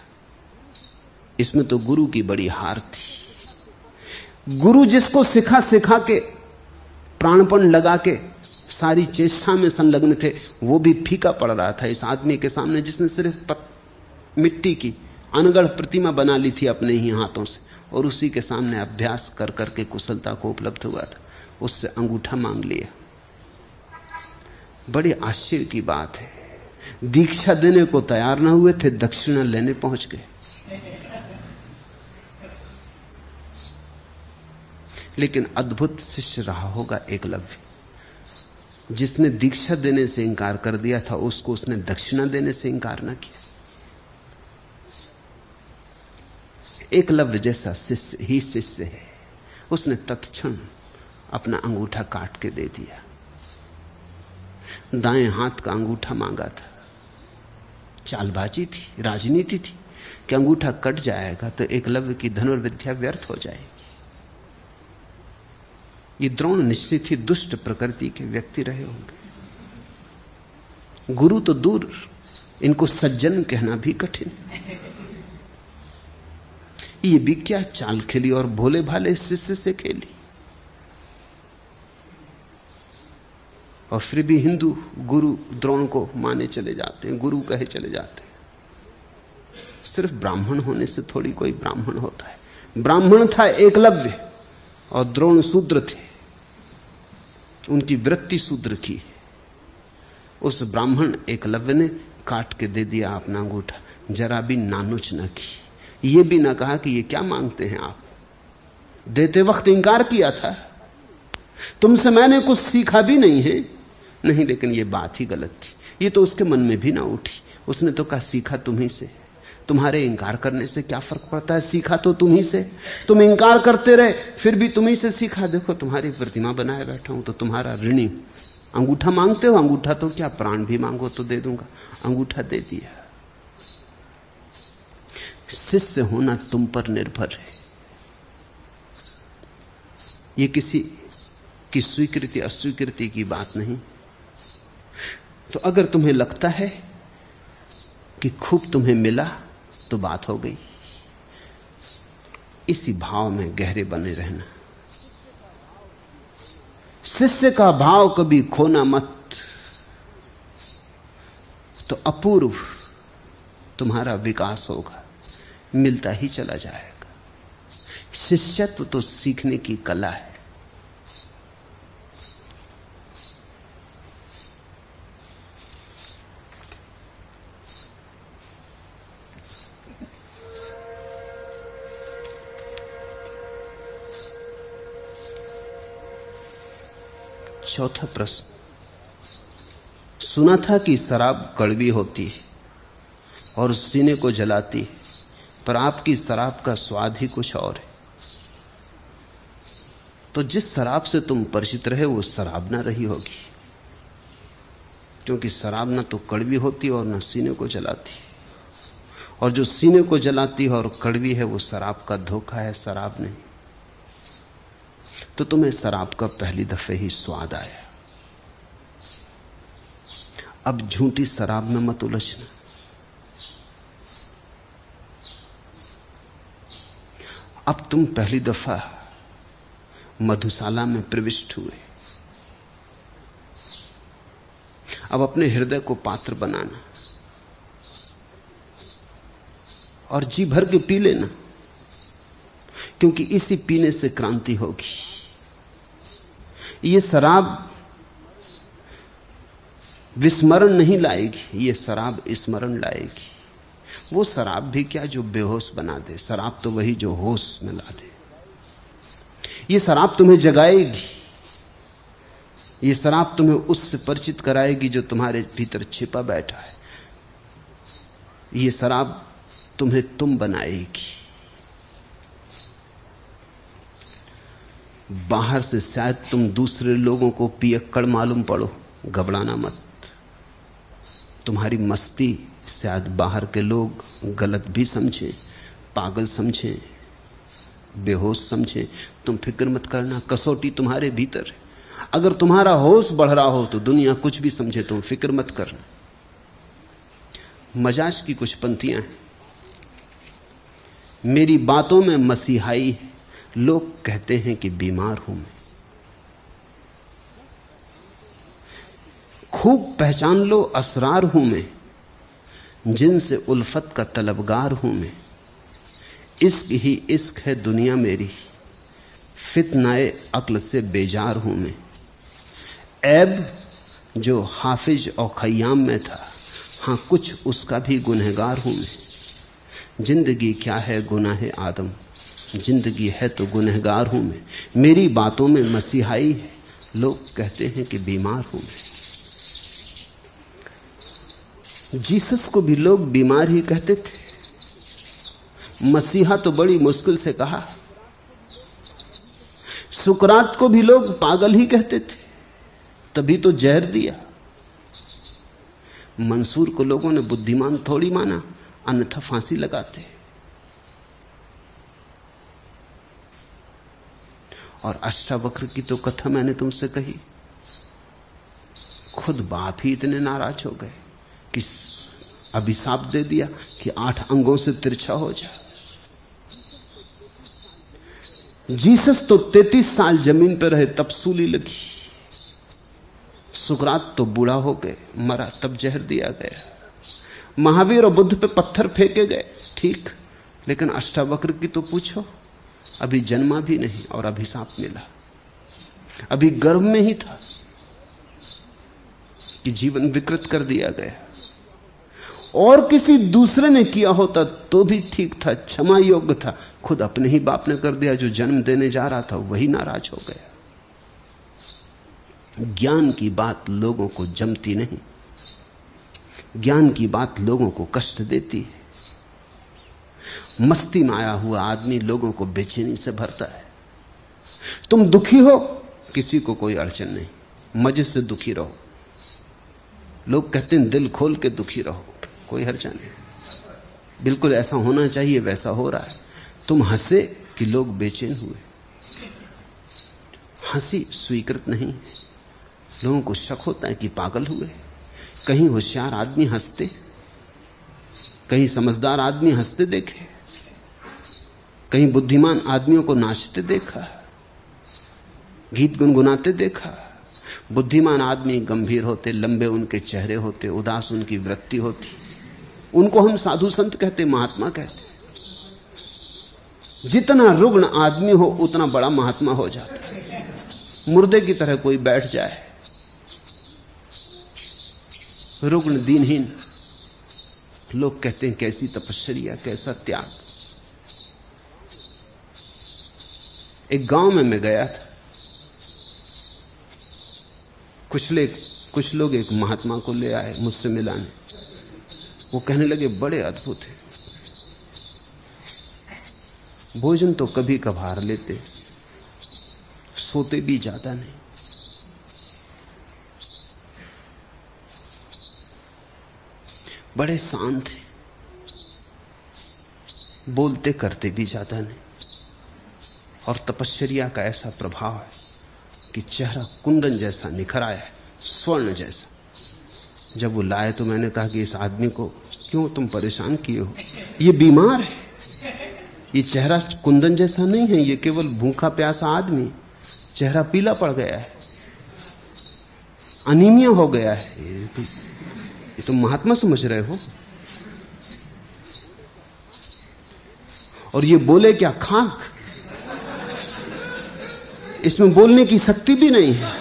इसमें तो गुरु की बड़ी हार थी। गुरु जिसको सिखा सिखा के, प्राणपण लगा के सारी चेष्टा में संलग्न थे, वो भी फीका पड़ रहा था इस आदमी के सामने जिसने सिर्फ मिट्टी की अनगढ़ प्रतिमा बना ली थी अपने ही हाथों से, और उसी के सामने अभ्यास कर करके कुशलता को उपलब्ध हुआ था। उससे अंगूठा मांग लिया। बड़ी आश्चर्य की बात है, दीक्षा देने को तैयार न हुए थे, दक्षिणा लेने पहुंच गए। लेकिन अद्भुत शिष्य रहा होगा एकलव्य। जिसने दीक्षा देने से इंकार कर दिया था, उसको उसने दक्षिणा देने से इंकार न किया। एकलव्य जैसा शिष्य ही शिष्य है। उसने तत्क्षण अपना अंगूठा काट के दे दिया। दाएं हाथ का अंगूठा मांगा था। चालबाजी थी, राजनीति थी कि अंगूठा कट जाएगा तो एकलव्य की धनुर्विद्या व्यर्थ हो जाएगी। ये द्रोण निश्चित ही दुष्ट प्रकृति के व्यक्ति रहे होंगे। गुरु तो दूर, इनको सज्जन कहना भी कठिन। ये भी क्या चाल खेली और भोले भाले शिष्य से खेली। और फिर भी हिंदू गुरु द्रोण को माने चले जाते हैं, गुरु कहे चले जाते हैं। सिर्फ ब्राह्मण होने से थोड़ी कोई ब्राह्मण होता है। ब्राह्मण था एकलव्य और द्रोण शूद्र थे, उनकी वृत्ति शूद्र की। उस ब्राह्मण एकलव्य ने काट के दे दिया अपना अंगूठा, जरा भी नानुच न की, ये भी ना कहा कि ये क्या मांगते हैं आप। देते वक्त इंकार किया था, तुमसे मैंने कुछ सीखा भी नहीं है। नहीं, लेकिन ये बात ही गलत थी, ये तो उसके मन में भी ना उठी। उसने तो कहा सीखा तुम्ही से, तुम्हारे इंकार करने से क्या फर्क पड़ता है, सीखा तो तुम्ही से। तुम इंकार करते रहे, फिर भी तुम्ही से सीखा। देखो तुम्हारी प्रतिमा बनाए बैठा हूं तो तुम्हारा ऋणी। अंगूठा मांगते हो, अंगूठा तो क्या प्राण भी मांगो तो दे दूंगा। अंगूठा दे दिया। शिष्य होना तुम पर निर्भर है, ये किसी की स्वीकृति अस्वीकृति की बात नहीं। तो अगर तुम्हें लगता है कि खूब तुम्हें मिला तो बात हो गई। इसी भाव में गहरे बने रहना। शिष्य का भाव कभी खोना मत, तो अपूर्व तुम्हारा विकास होगा, मिलता ही चला जाएगा। शिष्यत्व तो सीखने की कला है। चौथा प्रश्न, सुना था कि शराब कड़वी होती है और सीने को जलाती है, पर आपकी शराब का स्वाद ही कुछ और है। तो जिस शराब से तुम परिचित रहे वो शराब ना रही होगी, क्योंकि शराब ना तो कड़वी होती और ना सीने को जलाती। और जो सीने को जलाती है और कड़वी है वो शराब का धोखा है, शराब नहीं। तो तुम्हें शराब का पहली दफे ही स्वाद आया। अब झूठी शराब में मत उलझना। अब तुम पहली दफा मधुशाला में प्रविष्ट हुए। अब अपने हृदय को पात्र बनाना और जी भर के पी लेना, क्योंकि इसी पीने से क्रांति होगी। ये शराब विस्मरण नहीं लाएगी, ये शराब स्मरण लाएगी। वो शराब भी क्या जो बेहोश बना दे, शराब तो वही जो होश में ला दे। ये शराब तुम्हें जगाएगी, ये शराब तुम्हें उससे परिचित कराएगी जो तुम्हारे भीतर छिपा बैठा है। ये शराब तुम्हें तुम बनाएगी। बाहर से शायद तुम दूसरे लोगों को पियक्कड़ मालूम पड़ो, घबराना मत। तुम्हारी मस्ती शायद बाहर के लोग गलत भी समझें, पागल समझें, बेहोश समझें। तुम फिक्र मत करना, कसौटी तुम्हारे भीतर है। अगर तुम्हारा होश बढ़ रहा हो तो दुनिया कुछ भी समझे, तुम फिक्र मत करना। मजाज की कुछ पंक्तियां हैं। मेरी बातों में मसीहाई है, लोग कहते हैं कि बीमार हूं मैं। खूब पहचान लो असरार हूं मैं, जिनसे उल्फत का तलबगार हूं मैं। इश्क ही इश्क है दुनिया मेरी, फितनाए अक्ल से बेजार हूं मैं। ऐब जो हाफिज और खय्याम में था, हां कुछ उसका भी गुनहगार हूं मैं। जिंदगी क्या है गुनाह आदम, जिंदगी है तो गुनहगार हूं मैं। मेरी बातों में मसीहाई है, लोग कहते हैं कि बीमार हूं मैं। जीसस को भी लोग बीमार ही कहते थे, मसीहा तो बड़ी मुश्किल से कहा। सुकरात को भी लोग पागल ही कहते थे, तभी तो जहर दिया। मंसूर को लोगों ने बुद्धिमान थोड़ी माना, अन्यथा फांसी लगाते। और अष्टावक्र की तो कथा मैंने तुमसे कही, खुद बाप ही इतने नाराज हो गए कि अभिशाप दे दिया कि 8 अंगों से तिरछा हो जा। जीसस तो 33 साल जमीन पर रहे तब सूली लगी। सुकरात तो बूढ़ा हो गए, मरा तब जहर दिया गया। महावीर और बुद्ध पे पत्थर फेंके गए, ठीक, लेकिन अष्टावक्र की तो पूछो, अभी जन्मा भी नहीं और अभिशाप मिला। अभी गर्भ में ही था कि जीवन विकृत कर दिया गया। और किसी दूसरे ने किया होता तो भी ठीक था, क्षमा योग्य था। खुद अपने ही बाप ने कर दिया। जो जन्म देने जा रहा था वही नाराज हो गया। ज्ञान की बात लोगों को जमती नहीं, ज्ञान की बात लोगों को कष्ट देती है। मस्ती में आया हुआ आदमी लोगों को बेचैनी से भरता है। तुम दुखी हो, किसी को कोई अड़चन नहीं, मजे से दुखी रहो। लोग कहते हैं दिल खोल के दुखी रहो, कोई हर्जा नहीं। बिल्कुल ऐसा होना चाहिए, वैसा हो रहा है। तुम हंसे कि लोग बेचैन हुए। हंसी स्वीकृत नहीं। लोगों को शक होता है कि पागल हुए। कहीं होशियार आदमी हंसते, कहीं समझदार आदमी हंसते देखे, कहीं बुद्धिमान आदमियों को नाचते देखा, गीत गुनगुनाते देखा। बुद्धिमान आदमी गंभीर होते, लंबे उनके चेहरे होते, उदास उनकी वृत्ति होती। उनको हम साधु संत कहते, महात्मा कहते। जितना रुग्ण आदमी हो उतना बड़ा महात्मा हो जाता है। मुर्दे की तरह कोई बैठ जाए, रुग्ण दीनहीन, लोग कहते हैं कैसी तपस्या, कैसा त्याग। एक गांव में मैं गया था। कुछ लोग एक महात्मा को ले आए मुझसे मिलाने। वो कहने लगे बड़े अद्भुत है, भोजन तो कभी कभार लेते, सोते भी ज्यादा नहीं, बड़े शांत हैं, बोलते करते भी ज्यादा नहीं। और तपश्चर्या का ऐसा प्रभाव है कि चेहरा कुंदन जैसा निखर आया है, स्वर्ण जैसा। जब वो लाए तो मैंने कहा कि इस आदमी को क्यों तुम परेशान किए हो, ये बीमार है। ये चेहरा कुंदन जैसा नहीं है, ये केवल भूखा प्यासा आदमी। चेहरा पीला पड़ गया है, अनीमिया हो गया है। ये तुम महात्मा समझ रहे हो? और ये बोले क्या, खाक। इसमें बोलने की शक्ति भी नहीं है।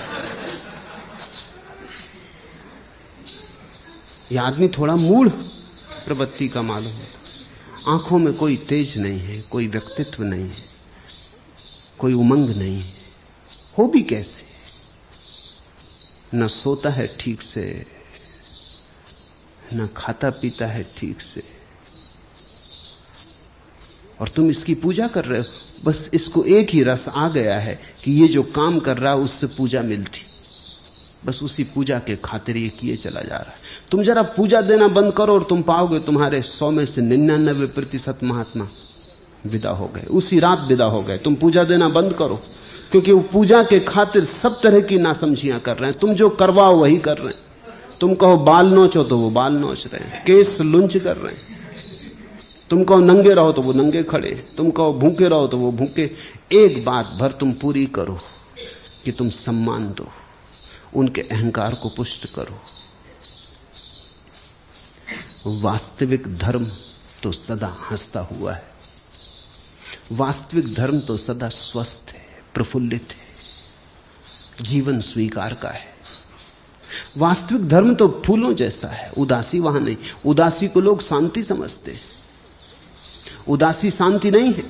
यह आदमी थोड़ा मूढ़ प्रवृत्ति का मालूम है। आंखों में कोई तेज नहीं है, कोई व्यक्तित्व नहीं है, कोई उमंग नहीं है। हो भी कैसे? न सोता है ठीक से, न खाता पीता है ठीक से, और तुम इसकी पूजा कर रहे हो। बस इसको एक ही रस आ गया है कि ये जो काम कर रहा है उससे पूजा मिलती, बस उसी पूजा के खातिर ये किए चला जा रहा है। तुम जरा पूजा देना बंद करो और तुम पाओगे तुम्हारे 100 में से 99% महात्मा विदा हो गए, उसी रात विदा हो गए। तुम पूजा देना बंद करो, क्योंकि वो पूजा के खातिर सब तरह की नासमझियां कर रहे हैं। तुम जो करवाओ वही कर रहे हैं। तुम कहो बाल नोचो तो वो बाल नोच रहे हैं, केस लुंच कर रहे हैं। तुम कहो नंगे रहो तो वो नंगे खड़े, तुम कहो भूखे रहो तो वो भूखे। एक बात भर तुम पूरी करो कि तुम सम्मान दो, उनके अहंकार को पुष्ट करो। वास्तविक धर्म तो सदा हंसता हुआ है, वास्तविक धर्म तो सदा स्वस्थ है, प्रफुल्लित है, जीवन स्वीकार का है। वास्तविक धर्म तो फूलों जैसा है, उदासी वहां नहीं। उदासी को लोग शांति समझते हैं, उदासी शांति नहीं है।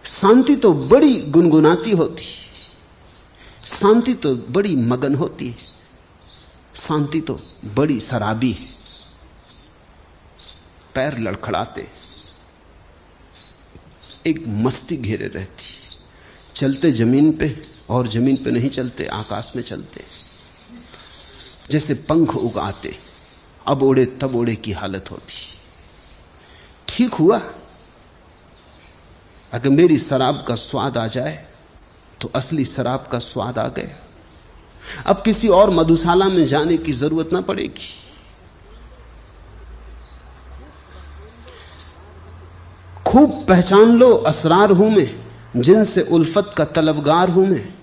शांति तो बड़ी गुनगुनाती होती, शांति तो बड़ी मगन होती है, शांति तो बड़ी शराबी है। पैर लड़खड़ाते, एक मस्ती घेरे रहती, चलते जमीन पे और जमीन पे नहीं चलते, आकाश में चलते, जैसे पंख उगाते, अब उड़े तब उड़े की हालत होती। ठीक हुआ अगर मेरी शराब का स्वाद आ जाए तो असली शराब का स्वाद आ गया। अब किसी और मधुशाला में जाने की जरूरत ना पड़ेगी। खूब पहचान लो असरार हूं मैं, जिनसे उल्फत का तलबगार हूं मैं।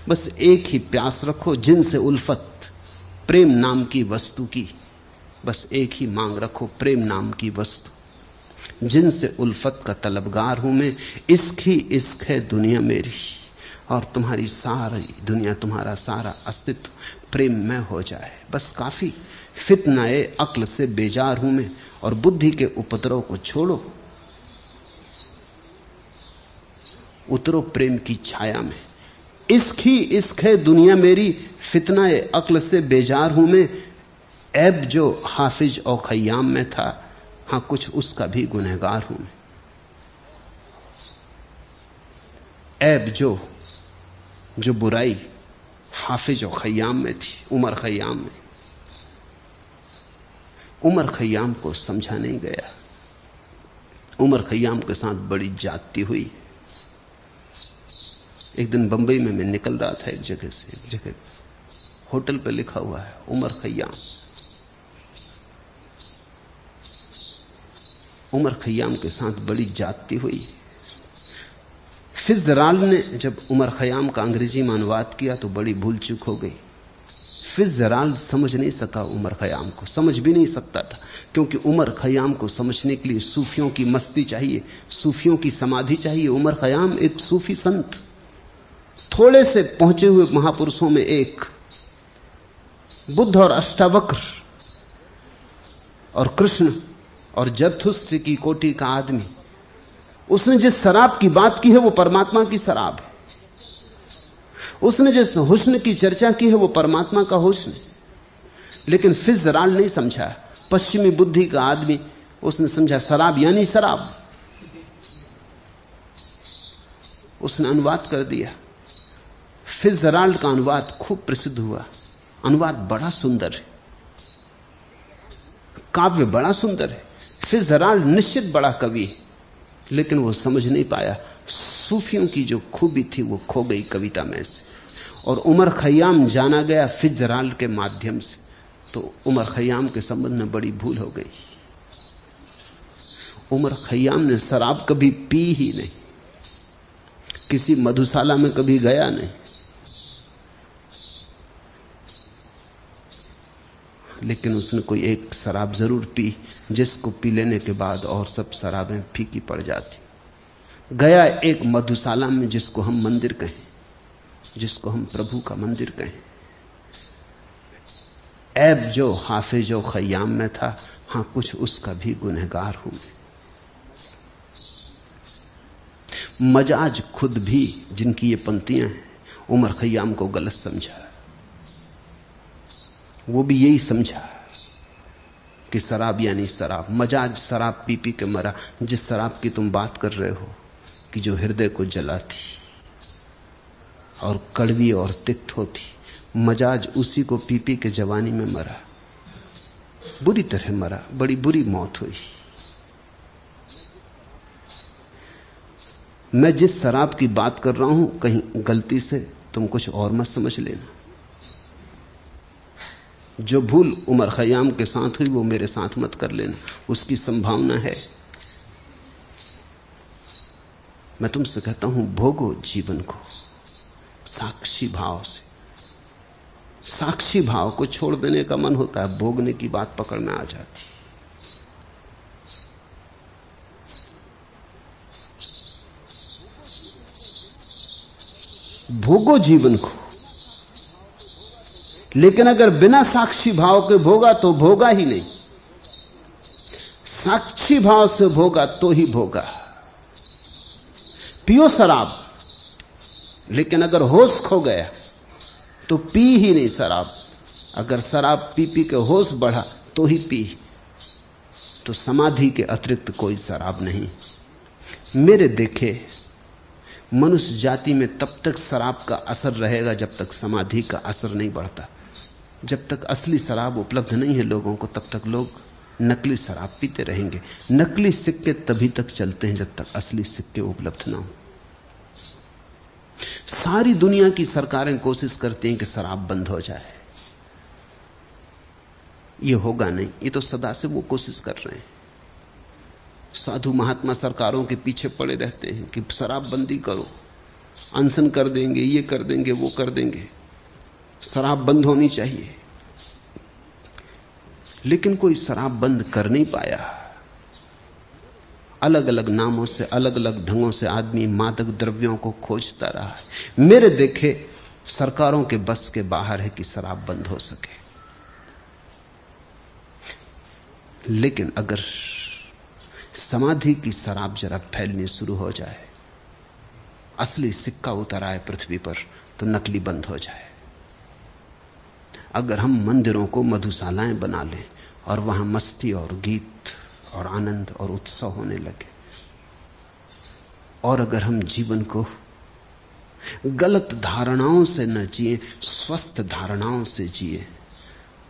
बस एक ही प्यास रखो, जिनसे उल्फत, प्रेम नाम की वस्तु की। बस एक ही मांग रखो, प्रेम नाम की वस्तु। जिनसे उल्फत का तलबगार हूं मैं, इश्क ही इश्क है दुनिया मेरी, और तुम्हारी सारी दुनिया, तुम्हारा सारा अस्तित्व प्रेम में हो जाए, बस काफी। फितनाए अक्ल से बेजार हूं मैं, और बुद्धि के उपद्रव को छोड़ो, उतरो प्रेम की छाया में। इश्क ही इश्क है दुनिया मेरी, फितनाए अक्ल से बेजार हूं मैं। ऐब जो हाफिज और खय्याम में था, हां कुछ उसका भी गुनहगार हूं मैं। ऐब जो बुराई हाफिज और खय्याम में थी, उमर खय्याम में, उमर खय्याम को समझा नहीं गया। उमर खय्याम के साथ बड़ी जाती हुई। एक दिन बंबई में मैं निकल रहा था एक जगह से, एक जगह होटल पे लिखा हुआ है उमर खय्याम। उमर खय्याम के साथ बड़ी जाती हुई। फिट्जराल्ड ने जब उमर खय्याम का अंग्रेजी में अनुवाद किया तो बड़ी भूल चूक हो गई। फिट्जराल्ड समझ नहीं सका उमर खय्याम को, समझ भी नहीं सकता था, क्योंकि उमर खय्याम को समझने के लिए सूफियों की मस्ती चाहिए, सूफियों की समाधि चाहिए। उमर खय्याम एक सूफी संत, थोड़े से पहुंचे हुए महापुरुषों में एक, बुद्ध और अष्टावक्र और कृष्ण और जरथुस्त्र की कोटि का आदमी। उसने जिस शराब की बात की है वो परमात्मा की शराब है। उसने जिस हुस्न की चर्चा की है वो परमात्मा का हुस्न। लेकिन फिट्जराल्ड नहीं समझा, पश्चिमी बुद्धि का आदमी, उसने समझा शराब यानी शराब। उसने अनुवाद कर दिया। फिट्जराल्ड का अनुवाद खूब प्रसिद्ध हुआ। अनुवाद बड़ा सुंदर है, काव्य बड़ा सुंदर है। फिट्जराल्ड निश्चित बड़ा कवि है, लेकिन वो समझ नहीं पाया। सूफियों की जो खूबी थी वो खो गई कविता में से, और उमर खय्याम जाना गया फिट्जराल्ड के माध्यम से। तो उमर खय्याम के संबंध में बड़ी भूल हो गई। उमर खय्याम ने शराब कभी पी ही नहीं, किसी मधुशाला में कभी गया नहीं, लेकिन उसने कोई एक शराब जरूर पी, जिसको पी लेने के बाद और सब शराबें फीकी पड़ जाती। गया एक मधुशाला में, जिसको हम मंदिर कहें, जिसको हम प्रभु का मंदिर कहें। ऐब जो हाफिज और खय्याम में था, हां कुछ उसका भी गुनहगार हूं। मजाज खुद भी, जिनकी ये पंक्तियां हैं, उमर खय्याम को गलत समझा। वो भी यही समझा कि शराब यानी शराब। मजाज शराब पी पी के मरा। जिस शराब की तुम बात कर रहे हो कि जो हृदय को जलाती और कड़वी और तिक्त होती, मजाज उसी को पी पी के जवानी में मरा, बुरी तरह मरा, बड़ी बुरी मौत हुई। मैं जिस शराब की बात कर रहा हूं, कहीं गलती से तुम कुछ और मत समझ लेना। जो भूल उमर खय्याम के साथ हुई वो मेरे साथ मत कर लेना, उसकी संभावना है। मैं तुमसे कहता हूं, भोगो जीवन को साक्षी भाव से। साक्षी भाव को छोड़ देने का मन होता है, भोगने की बात पकड़ में आ जाती। भोगो जीवन को, लेकिन अगर बिना साक्षी भाव के भोगा तो भोगा ही नहीं। साक्षी भाव से भोगा तो ही भोगा। पियो शराब, लेकिन अगर होश खो गया तो पी ही नहीं शराब। अगर शराब पी पी के होश बढ़ा तो ही पी, तो समाधि के अतिरिक्त कोई शराब नहीं। मेरे देखे मनुष्य जाति में तब तक शराब का असर रहेगा जब तक समाधि का असर नहीं बढ़ता। जब तक असली शराब उपलब्ध नहीं है लोगों को, तब तक लोग नकली शराब पीते रहेंगे। नकली सिक्के तभी तक चलते हैं जब तक असली सिक्के उपलब्ध ना हो। सारी दुनिया की सरकारें कोशिश करती हैं कि शराब बंद हो जाए। ये होगा नहीं, ये तो सदा से वो कोशिश कर रहे हैं। साधु महात्मा सरकारों के पीछे पड़े रहते हैं कि शराबबंदी करो, अनशन कर देंगे, ये कर देंगे, वो कर देंगे, शराब बंद होनी चाहिए। लेकिन कोई शराब बंद कर नहीं पाया। अलग अलग नामों से, अलग अलग ढंगों से आदमी मादक द्रव्यों को खोजता रहा है। मेरे देखे सरकारों के बस के बाहर है कि शराब बंद हो सके। लेकिन अगर समाधि की शराब जरा फैलनी शुरू हो जाए, असली सिक्का उतर आए पृथ्वी पर, तो नकली बंद हो जाए। अगर हम मंदिरों को मधुशालाएं बना लें और वहां मस्ती और गीत और आनंद और उत्सव होने लगे, और अगर हम जीवन को गलत धारणाओं से न जिए, स्वस्थ धारणाओं से जिए,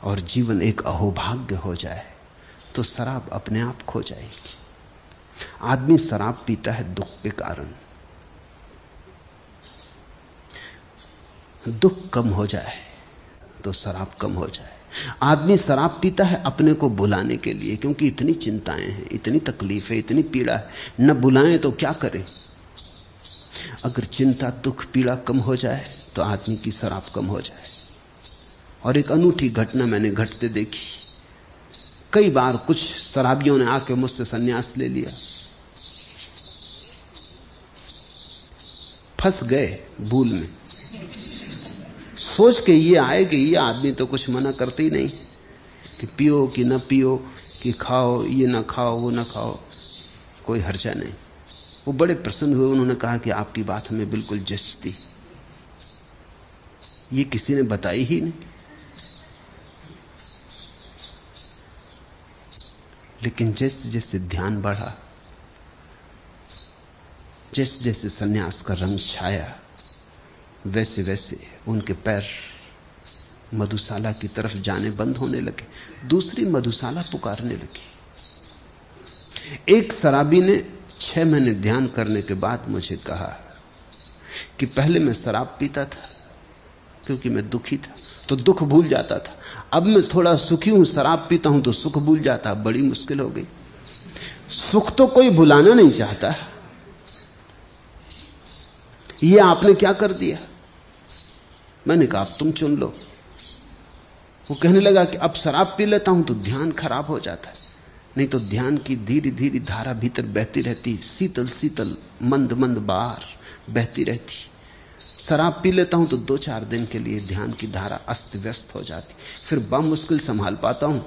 और जीवन एक अहोभाग्य हो जाए, तो शराब अपने आप खो जाएगी। आदमी शराब पीता है दुख के कारण। दुख कम हो जाए तो शराब कम हो जाए। आदमी शराब पीता है अपने को भुलाने के लिए, क्योंकि इतनी चिंताएं हैं, इतनी तकलीफ है, इतनी पीड़ा है, न बुलाएं तो क्या करें। अगर चिंता, दुख, पीड़ा कम हो जाए तो आदमी की शराब कम हो जाए। और एक अनूठी घटना मैंने घटते देखी। कई बार कुछ शराबियों ने आके मुझसे संन्यास ले लिया, फंस गए भूल में, सोच के ये आए कि ये आदमी तो कुछ मना करते ही नहीं कि पियो कि ना पियो, कि खाओ ये ना खाओ, वो ना खाओ, कोई हर्जा नहीं। वो बड़े प्रसन्न हुए। उन्होंने कहा कि आपकी बात हमें बिल्कुल जचती, ये किसी ने बताई ही नहीं। लेकिन जैसे जैसे ध्यान बढ़ा, जैसे जैसे सन्यास का रंग छाया, वैसे वैसे उनके पैर मधुशाला की तरफ जाने बंद होने लगे। दूसरी मधुशाला पुकारने लगी। एक शराबी ने 6 महीने ध्यान करने के बाद मुझे कहा कि पहले मैं शराब पीता था क्योंकि मैं दुखी था, तो दुख भूल जाता था। अब मैं थोड़ा सुखी हूं, शराब पीता हूं तो सुख भूल जाता। बड़ी मुश्किल हो गई। सुख तो कोई भुलाना नहीं चाहता। ये आपने क्या कर दिया? मैंने कहा अब तुम चुन लो। वो कहने लगा कि अब शराब पी लेता हूं तो ध्यान खराब हो जाता है, नहीं तो ध्यान की धीरे धीरे धारा भीतर बहती रहती, शीतल शीतल मंद मंद बाहर बहती रहती। शराब पी लेता हूं तो 2-4 दिन के लिए ध्यान की धारा अस्त व्यस्त हो जाती, फिर मुश्किल संभाल पाता हूं।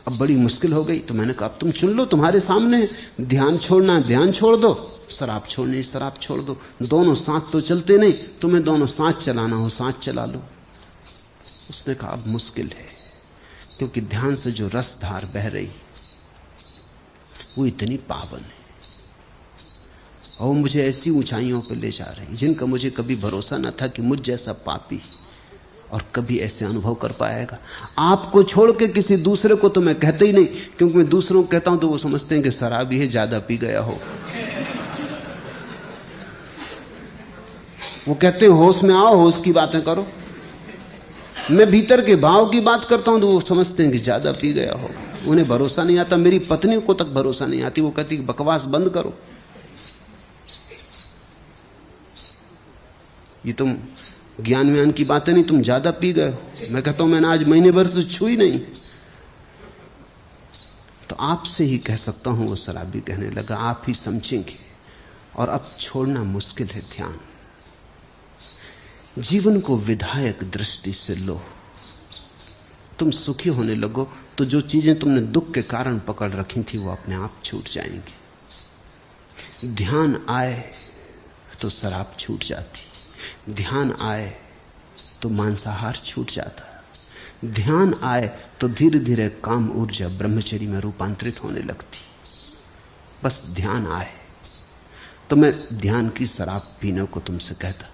अब बड़ी मुश्किल हो गई। तो मैंने कहा अब तुम चुन लो, तुम्हारे सामने ध्यान छोड़ना, ध्यान छोड़ दो, शराब छोड़नी, शराब छोड़ दो। दोनों साथ तो चलते नहीं, तुम्हें दोनों साथ चलाना हो साथ चला लो। उसने कहा अब मुश्किल है, क्योंकि ध्यान से जो रसधार बह रही वो इतनी पावन है और मुझे ऐसी ऊंचाइयों पर ले जा रही जिनका मुझे कभी भरोसा न था कि मुझ जैसा पापी और कभी ऐसे अनुभव कर पाएगा। आपको छोड़ के किसी दूसरे को तो मैं कहता ही नहीं, क्योंकि मैं दूसरों को कहता हूं तो वो समझते हैं कि शराबी है, ज्यादा पी गया हो। वो कहते हैं होश में आओ, होश की बातें करो। मैं भीतर के भाव की बात करता हूं तो वो समझते हैं कि ज्यादा पी गया हो। उन्हें भरोसा नहीं आता। मेरी पत्नी को तक भरोसा नहीं आती। वो कहती बकवास बंद करो, ये तुम ज्ञान व्यान की बातें नहीं, तुम ज्यादा पी गए हो। मैं कहता हूं मैंने आज महीने भर से छुई नहीं। तो आपसे ही कह सकता हूं, वो शराबी कहने लगा, आप ही समझेंगे। और अब छोड़ना मुश्किल है ध्यान। जीवन को विधायक दृष्टि से लो। तुम सुखी होने लगो तो जो चीजें तुमने दुख के कारण पकड़ रखी थी वो अपने आप छूट जाएंगी। ध्यान आए तो शराब छूट जाती, ध्यान आए तो मांसाहार छूट जाता, ध्यान आए तो धीरे धीरे काम ऊर्जा ब्रह्मचर्य में रूपांतरित होने लगती। बस ध्यान आए। तो मैं ध्यान की शराब पीने को तुमसे कहता,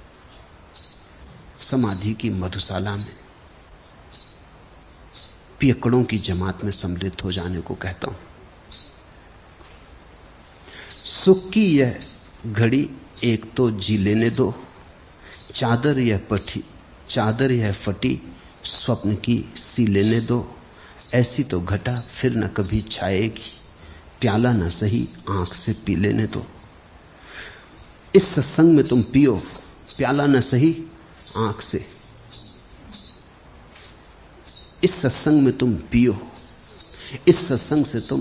समाधि की मधुशाला में पियकड़ों की जमात में सम्मिलित हो जाने को कहता हूं। सुख की यह घड़ी एक तो जी लेने दो, चादर यह फटी स्वप्न की सी लेने दो। ऐसी तो घटा फिर न कभी छाएगी, प्याला ना सही आंख से पी लेने दो। इस सत्संग में तुम पियो, प्याला न सही आंख से। इस सत्संग में तुम पियो, इस सत्संग से तुम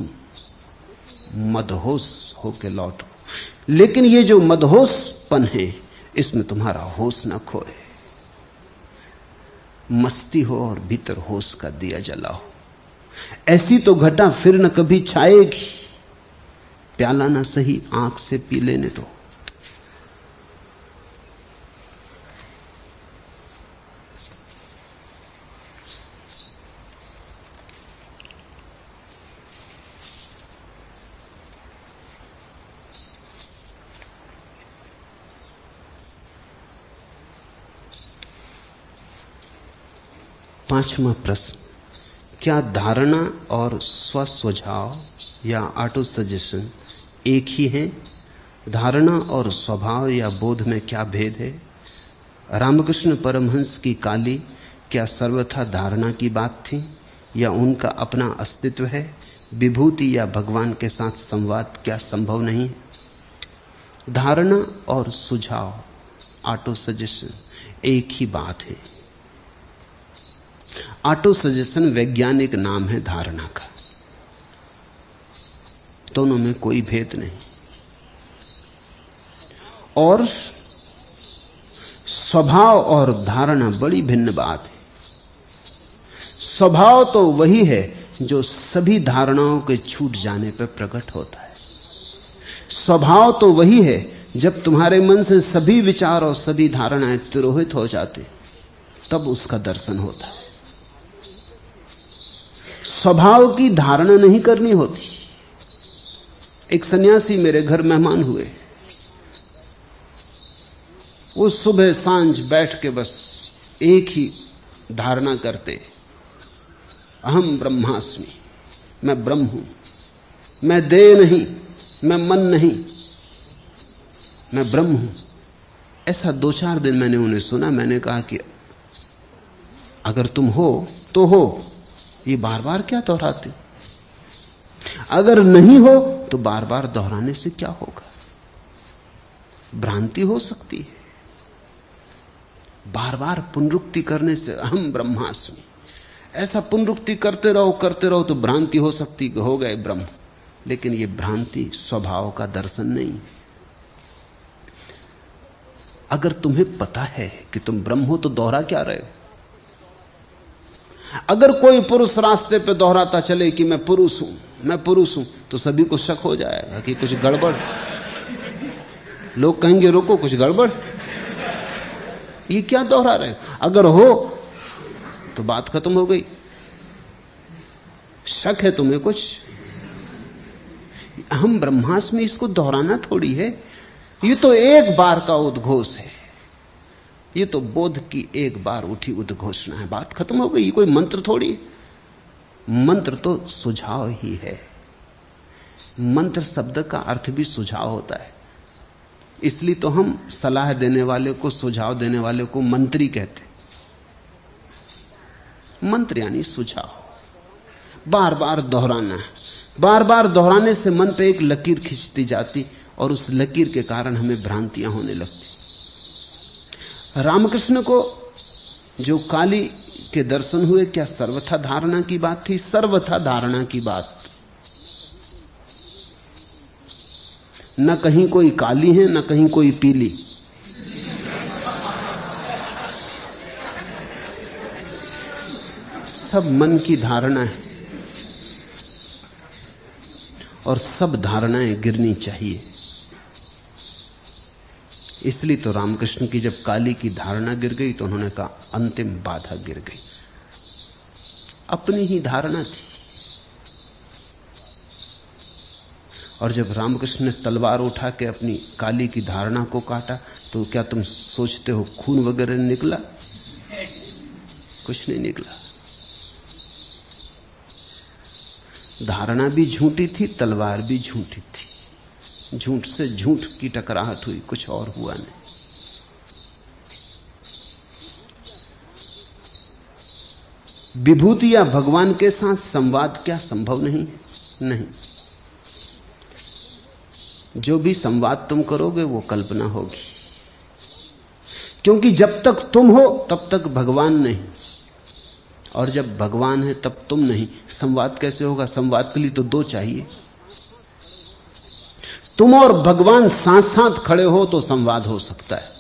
मदहोश होके लौटो। लेकिन ये जो मदहोशपन है, इसमें तुम्हारा होश ना खोए। मस्ती हो और भीतर होश का दिया जलाओ। ऐसी तो घटा फिर न कभी छाएगी, प्याला ना सही आंख से पी लेने दो। पांचवा प्रश्न, क्या धारणा और स्वस्वझाव या ऑटो सजेशन एक ही है? धारणा और स्वभाव या बोध में क्या भेद है? रामकृष्ण परमहंस की काली क्या सर्वथा धारणा की बात थी या उनका अपना अस्तित्व है? विभूति या भगवान के साथ संवाद क्या संभव नहीं है? धारणा और सुझाव, ऑटो सजेशन एक ही बात है। ऑटो सजेशन वैज्ञानिक नाम है धारणा का। दोनों में कोई भेद नहीं। और स्वभाव और धारणा बड़ी भिन्न बात है। स्वभाव तो वही है जो सभी धारणाओं के छूट जाने पर प्रकट होता है। स्वभाव तो वही है जब तुम्हारे मन से सभी विचार और सभी धारणाएं तिरोहित हो जाते, तब उसका दर्शन होता है। स्वभाव की धारणा नहीं करनी होती। एक सन्यासी मेरे घर मेहमान हुए। वो सुबह सांझ बैठ के बस एक ही धारणा करते, अहम ब्रह्मास्मि, मैं ब्रह्म हूं, मैं देह नहीं, मैं मन नहीं, मैं ब्रह्म हूं। ऐसा 2-4 दिन मैंने उन्हें सुना। मैंने कहा कि अगर तुम हो तो हो, ये बार बार क्या दोहराते? अगर नहीं हो तो बार बार दोहराने से क्या होगा? भ्रांति हो सकती है। बार बार पुनरुक्ति करने से अहम ब्रह्मास्मि, ऐसा पुनरुक्ति करते रहो तो भ्रांति हो सकती कि हो गए ब्रह्म। लेकिन ये भ्रांति स्वभाव का दर्शन नहीं। अगर तुम्हें पता है कि तुम ब्रह्म हो तो दोहरा क्या रहे हो? अगर कोई पुरुष रास्ते पे दोहराता चले कि मैं पुरुष हूं, तो सभी को शक हो जाएगा कि कुछ गड़बड़। लोग कहेंगे रोको, कुछ गड़बड़, ये क्या दोहरा रहे हो? अगर हो तो बात खत्म हो गई। शक है तुम्हें कुछ? हम ब्रह्मास्मि, इसको दोहराना थोड़ी है। ये तो एक बार का उद्घोष है। ये तो बोध की एक बार उठी उद्घोषणा है, बात खत्म हो गई। ये कोई मंत्र थोड़ी है। मंत्र तो सुझाव ही है। मंत्र शब्द का अर्थ भी सुझाव होता है। इसलिए तो हम सलाह देने वाले को, सुझाव देने वाले को मंत्री कहते। मंत्र यानी सुझाव। बार बार दोहराना है। बार बार दोहराने से मन पे एक लकीर खिंचती जाती और उस लकीर के कारण हमें भ्रांतियां होने लगती। रामकृष्ण को जो काली के दर्शन हुए, क्या सर्वथा धारणा की बात थी? सर्वथा धारणा की बात। न कहीं कोई काली है, न कहीं कोई पीली। सब मन की धारणा है और सब धारणाएं गिरनी चाहिए। इसलिए तो रामकृष्ण की जब काली की धारणा गिर गई तो उन्होंने कहा अंतिम बाधा गिर गई। अपनी ही धारणा थी। और जब रामकृष्ण ने तलवार उठा के अपनी काली की धारणा को काटा, तो क्या तुम सोचते हो खून वगैरह निकला? कुछ नहीं निकला। धारणा भी झूठी थी, तलवार भी झूठी थी। झूठ से झूठ की टकराहट हुई, कुछ और हुआ नहीं। विभूति या भगवान के साथ संवाद क्या संभव नहीं? नहीं। जो भी संवाद तुम करोगे वो कल्पना होगी, क्योंकि जब तक तुम हो तब तक भगवान नहीं, और जब भगवान है तब तुम नहीं। संवाद कैसे होगा? संवाद के लिए तो दो चाहिए। तुम और भगवान साथ साथ खड़े हो तो संवाद हो सकता है।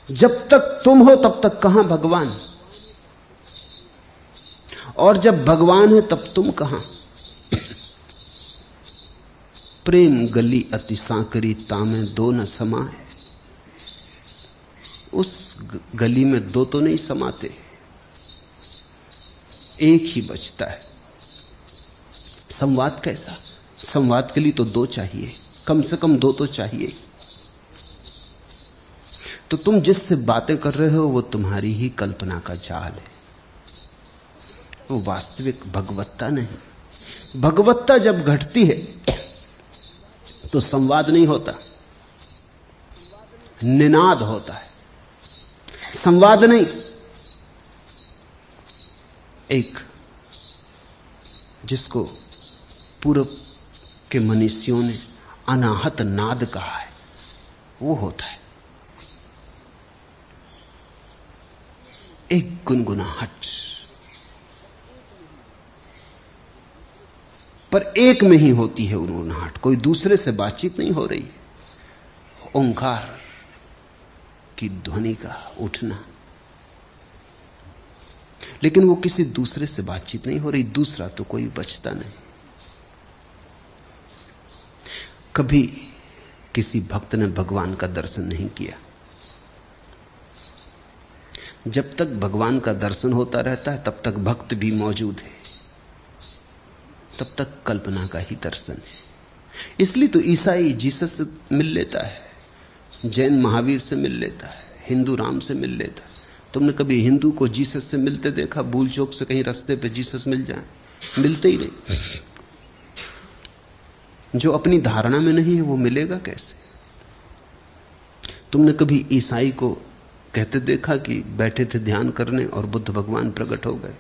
जब तक तुम हो तब तक कहां भगवान, और जब भगवान है तब तुम कहां? प्रेम गली अति सांकरी तामे दो न समाए। उस गली में दो तो नहीं समाते, एक ही बचता है। संवाद कैसा? संवाद के लिए तो दो चाहिए, कम से कम दो तो चाहिए। तो तुम जिससे बातें कर रहे हो वो तुम्हारी ही कल्पना का जाल है, वो वास्तविक भगवत्ता नहीं। भगवत्ता जब घटती है तो संवाद नहीं होता, निनाद होता है, संवाद नहीं। एक जिसको पूर्व के मनीषियों ने अनाहत नाद कहा है, वो होता है एक गुनगुनाहट, पर एक में ही होती है गुनगुनाहट, कोई दूसरे से बातचीत नहीं हो रही। ओंकार की ध्वनि का उठना, लेकिन वो किसी दूसरे से बातचीत नहीं हो रही, दूसरा तो कोई बचता नहीं। कभी किसी भक्त ने भगवान का दर्शन नहीं किया। जब तक भगवान का दर्शन होता रहता है तब तक भक्त भी मौजूद है, तब तक कल्पना का ही दर्शन है। इसलिए तो ईसाई जीसस से मिल लेता है, जैन महावीर से मिल लेता है, हिंदू राम से मिल लेता है। तुमने कभी हिंदू को जीसस से मिलते देखा? भूल चूक से कहीं रास्ते पे जीसस मिल जाए? मिलते ही नहीं। जो अपनी धारणा में नहीं है वो मिलेगा कैसे? तुमने कभी ईसाई को कहते देखा कि बैठे थे ध्यान करने और बुद्ध भगवान प्रकट हो गए?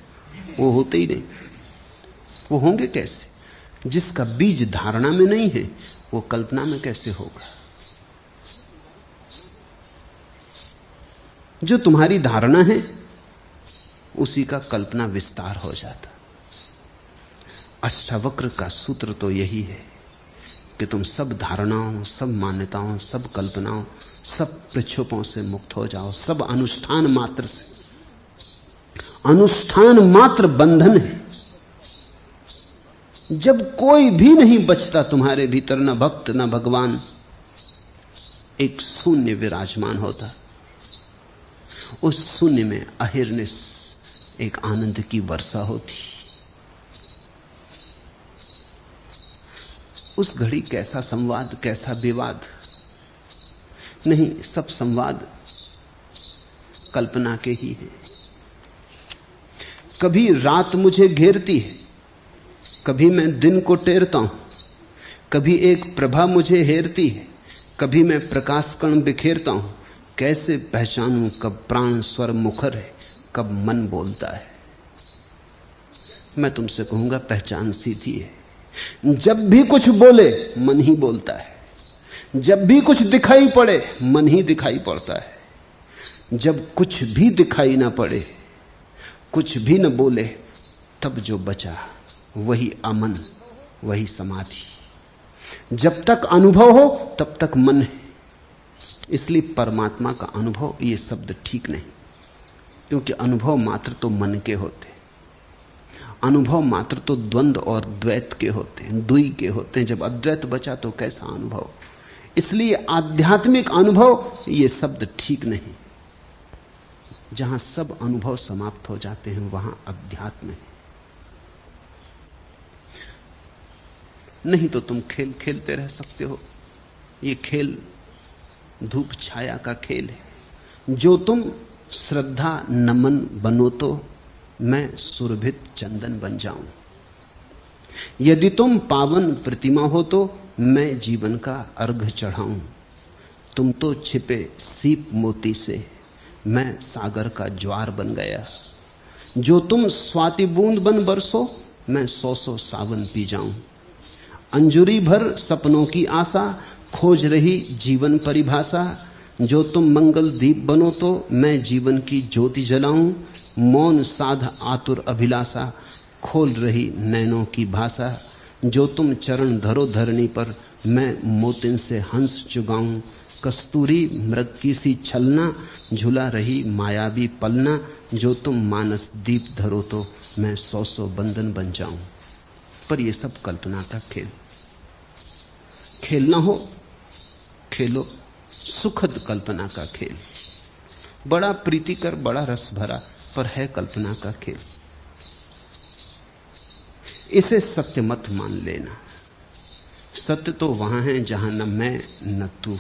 वो होते ही नहीं। वो होंगे कैसे? जिसका बीज धारणा में नहीं है वो कल्पना में कैसे होगा? जो तुम्हारी धारणा है उसी का कल्पना विस्तार हो जाता। अष्टावक्र का सूत्र तो यही है कि तुम सब धारणाओं, सब मान्यताओं, सब कल्पनाओं, सब प्रक्षोभों से मुक्त हो जाओ। सब अनुष्ठान मात्र से, अनुष्ठान मात्र बंधन है। जब कोई भी नहीं बचता तुम्हारे भीतर, न भक्त न भगवान, एक शून्य विराजमान होता। उस शून्य में अहिर्निश एक आनंद की वर्षा होती। उस घड़ी कैसा संवाद, कैसा विवाद नहीं, सब संवाद कल्पना के ही हैं। कभी रात मुझे घेरती है, कभी मैं दिन को टेरता हूं, कभी एक प्रभा मुझे हेरती है, कभी मैं प्रकाश कण बिखेरता हूं। कैसे पहचानूं कब प्राण स्वर मुखर है, कब मन बोलता है? मैं तुमसे कहूंगा पहचान सीधी है। जब भी कुछ बोले मन ही बोलता है, जब भी कुछ दिखाई पड़े मन ही दिखाई पड़ता है। जब कुछ भी दिखाई ना पड़े, कुछ भी न बोले, तब जो बचा वही अमन, वही समाधि। जब तक अनुभव हो तब तक मन है। इसलिए परमात्मा का अनुभव ये शब्द ठीक नहीं, क्योंकि अनुभव मात्र तो मन के होते, अनुभव मात्र तो द्वंद्व और द्वैत के होते हैं, द्वि के होते हैं। जब अद्वैत बचा तो कैसा अनुभव? इसलिए आध्यात्मिक अनुभव ये शब्द ठीक नहीं। जहां सब अनुभव समाप्त हो जाते हैं वहां अध्यात्म है। नहीं तो तुम खेल खेलते रह सकते हो। ये खेल धूप छाया का खेल है। जो तुम श्रद्धा नमन बनो तो मैं सुरभित चंदन बन जाऊं। यदि तुम पावन प्रतिमा हो तो मैं जीवन का अर्घ चढ़ाऊं। तुम तो छिपे सीप मोती से, मैं सागर का ज्वार बन गया। जो तुम स्वाति बूंद बन बरसो, मैं 100 सावन पी जाऊं। अंजुरी भर सपनों की आशा, खोज रही जीवन परिभाषा। जो तुम मंगल दीप बनो तो मैं जीवन की ज्योति जलाऊं। मौन साध आतुर अभिलाषा, खोल रही नैनों की भाषा। जो तुम चरण धरो धरणी पर, मैं मोतिन से हंस चुगाऊं। कस्तूरी मृग की सी छलना, झुला रही मायावी पलना। जो तुम मानस दीप धरो तो मैं 100 बंधन बन जाऊं। पर यह सब कल्पना का खेल। खेलना हो खेलो, सुखद कल्पना का खेल, बड़ा प्रीतिकर, बड़ा रस भरा, पर है कल्पना का खेल। इसे सत्य मत मान लेना। सत्य तो वहां है जहां न मैं न तू।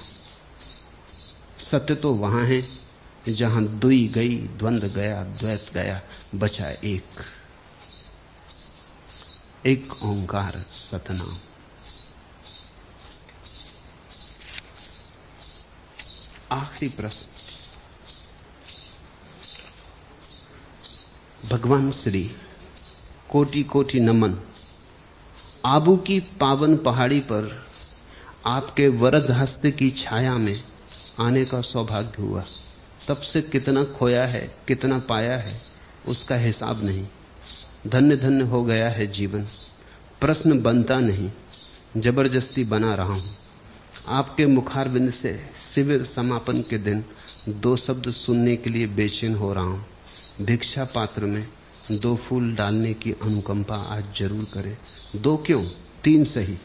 सत्य तो वहां है जहां दुई गई, द्वंद गया, द्वैत गया, बचा एक ओंकार सतनाम। आखिरी प्रश्न। भगवान श्री कोटि कोटि नमन। आबू की पावन पहाड़ी पर आपके वरद हस्त की छाया में आने का सौभाग्य हुआ। तब से कितना खोया है, कितना पाया है, उसका हिसाब नहीं। धन्य धन्य हो गया है जीवन। प्रश्न बनता नहीं, जबरदस्ती बना रहा हूं। आपके मुखारविंद से शिविर समापन के दिन 2 शब्द सुनने के लिए बेचैन हो रहा हूं। भिक्षा पात्र में 2 फूल डालने की अनुकंपा आज जरूर करें। 2 क्यों, 3 सही।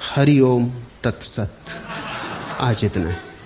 हरि ओम तत्सत। आज इतना है।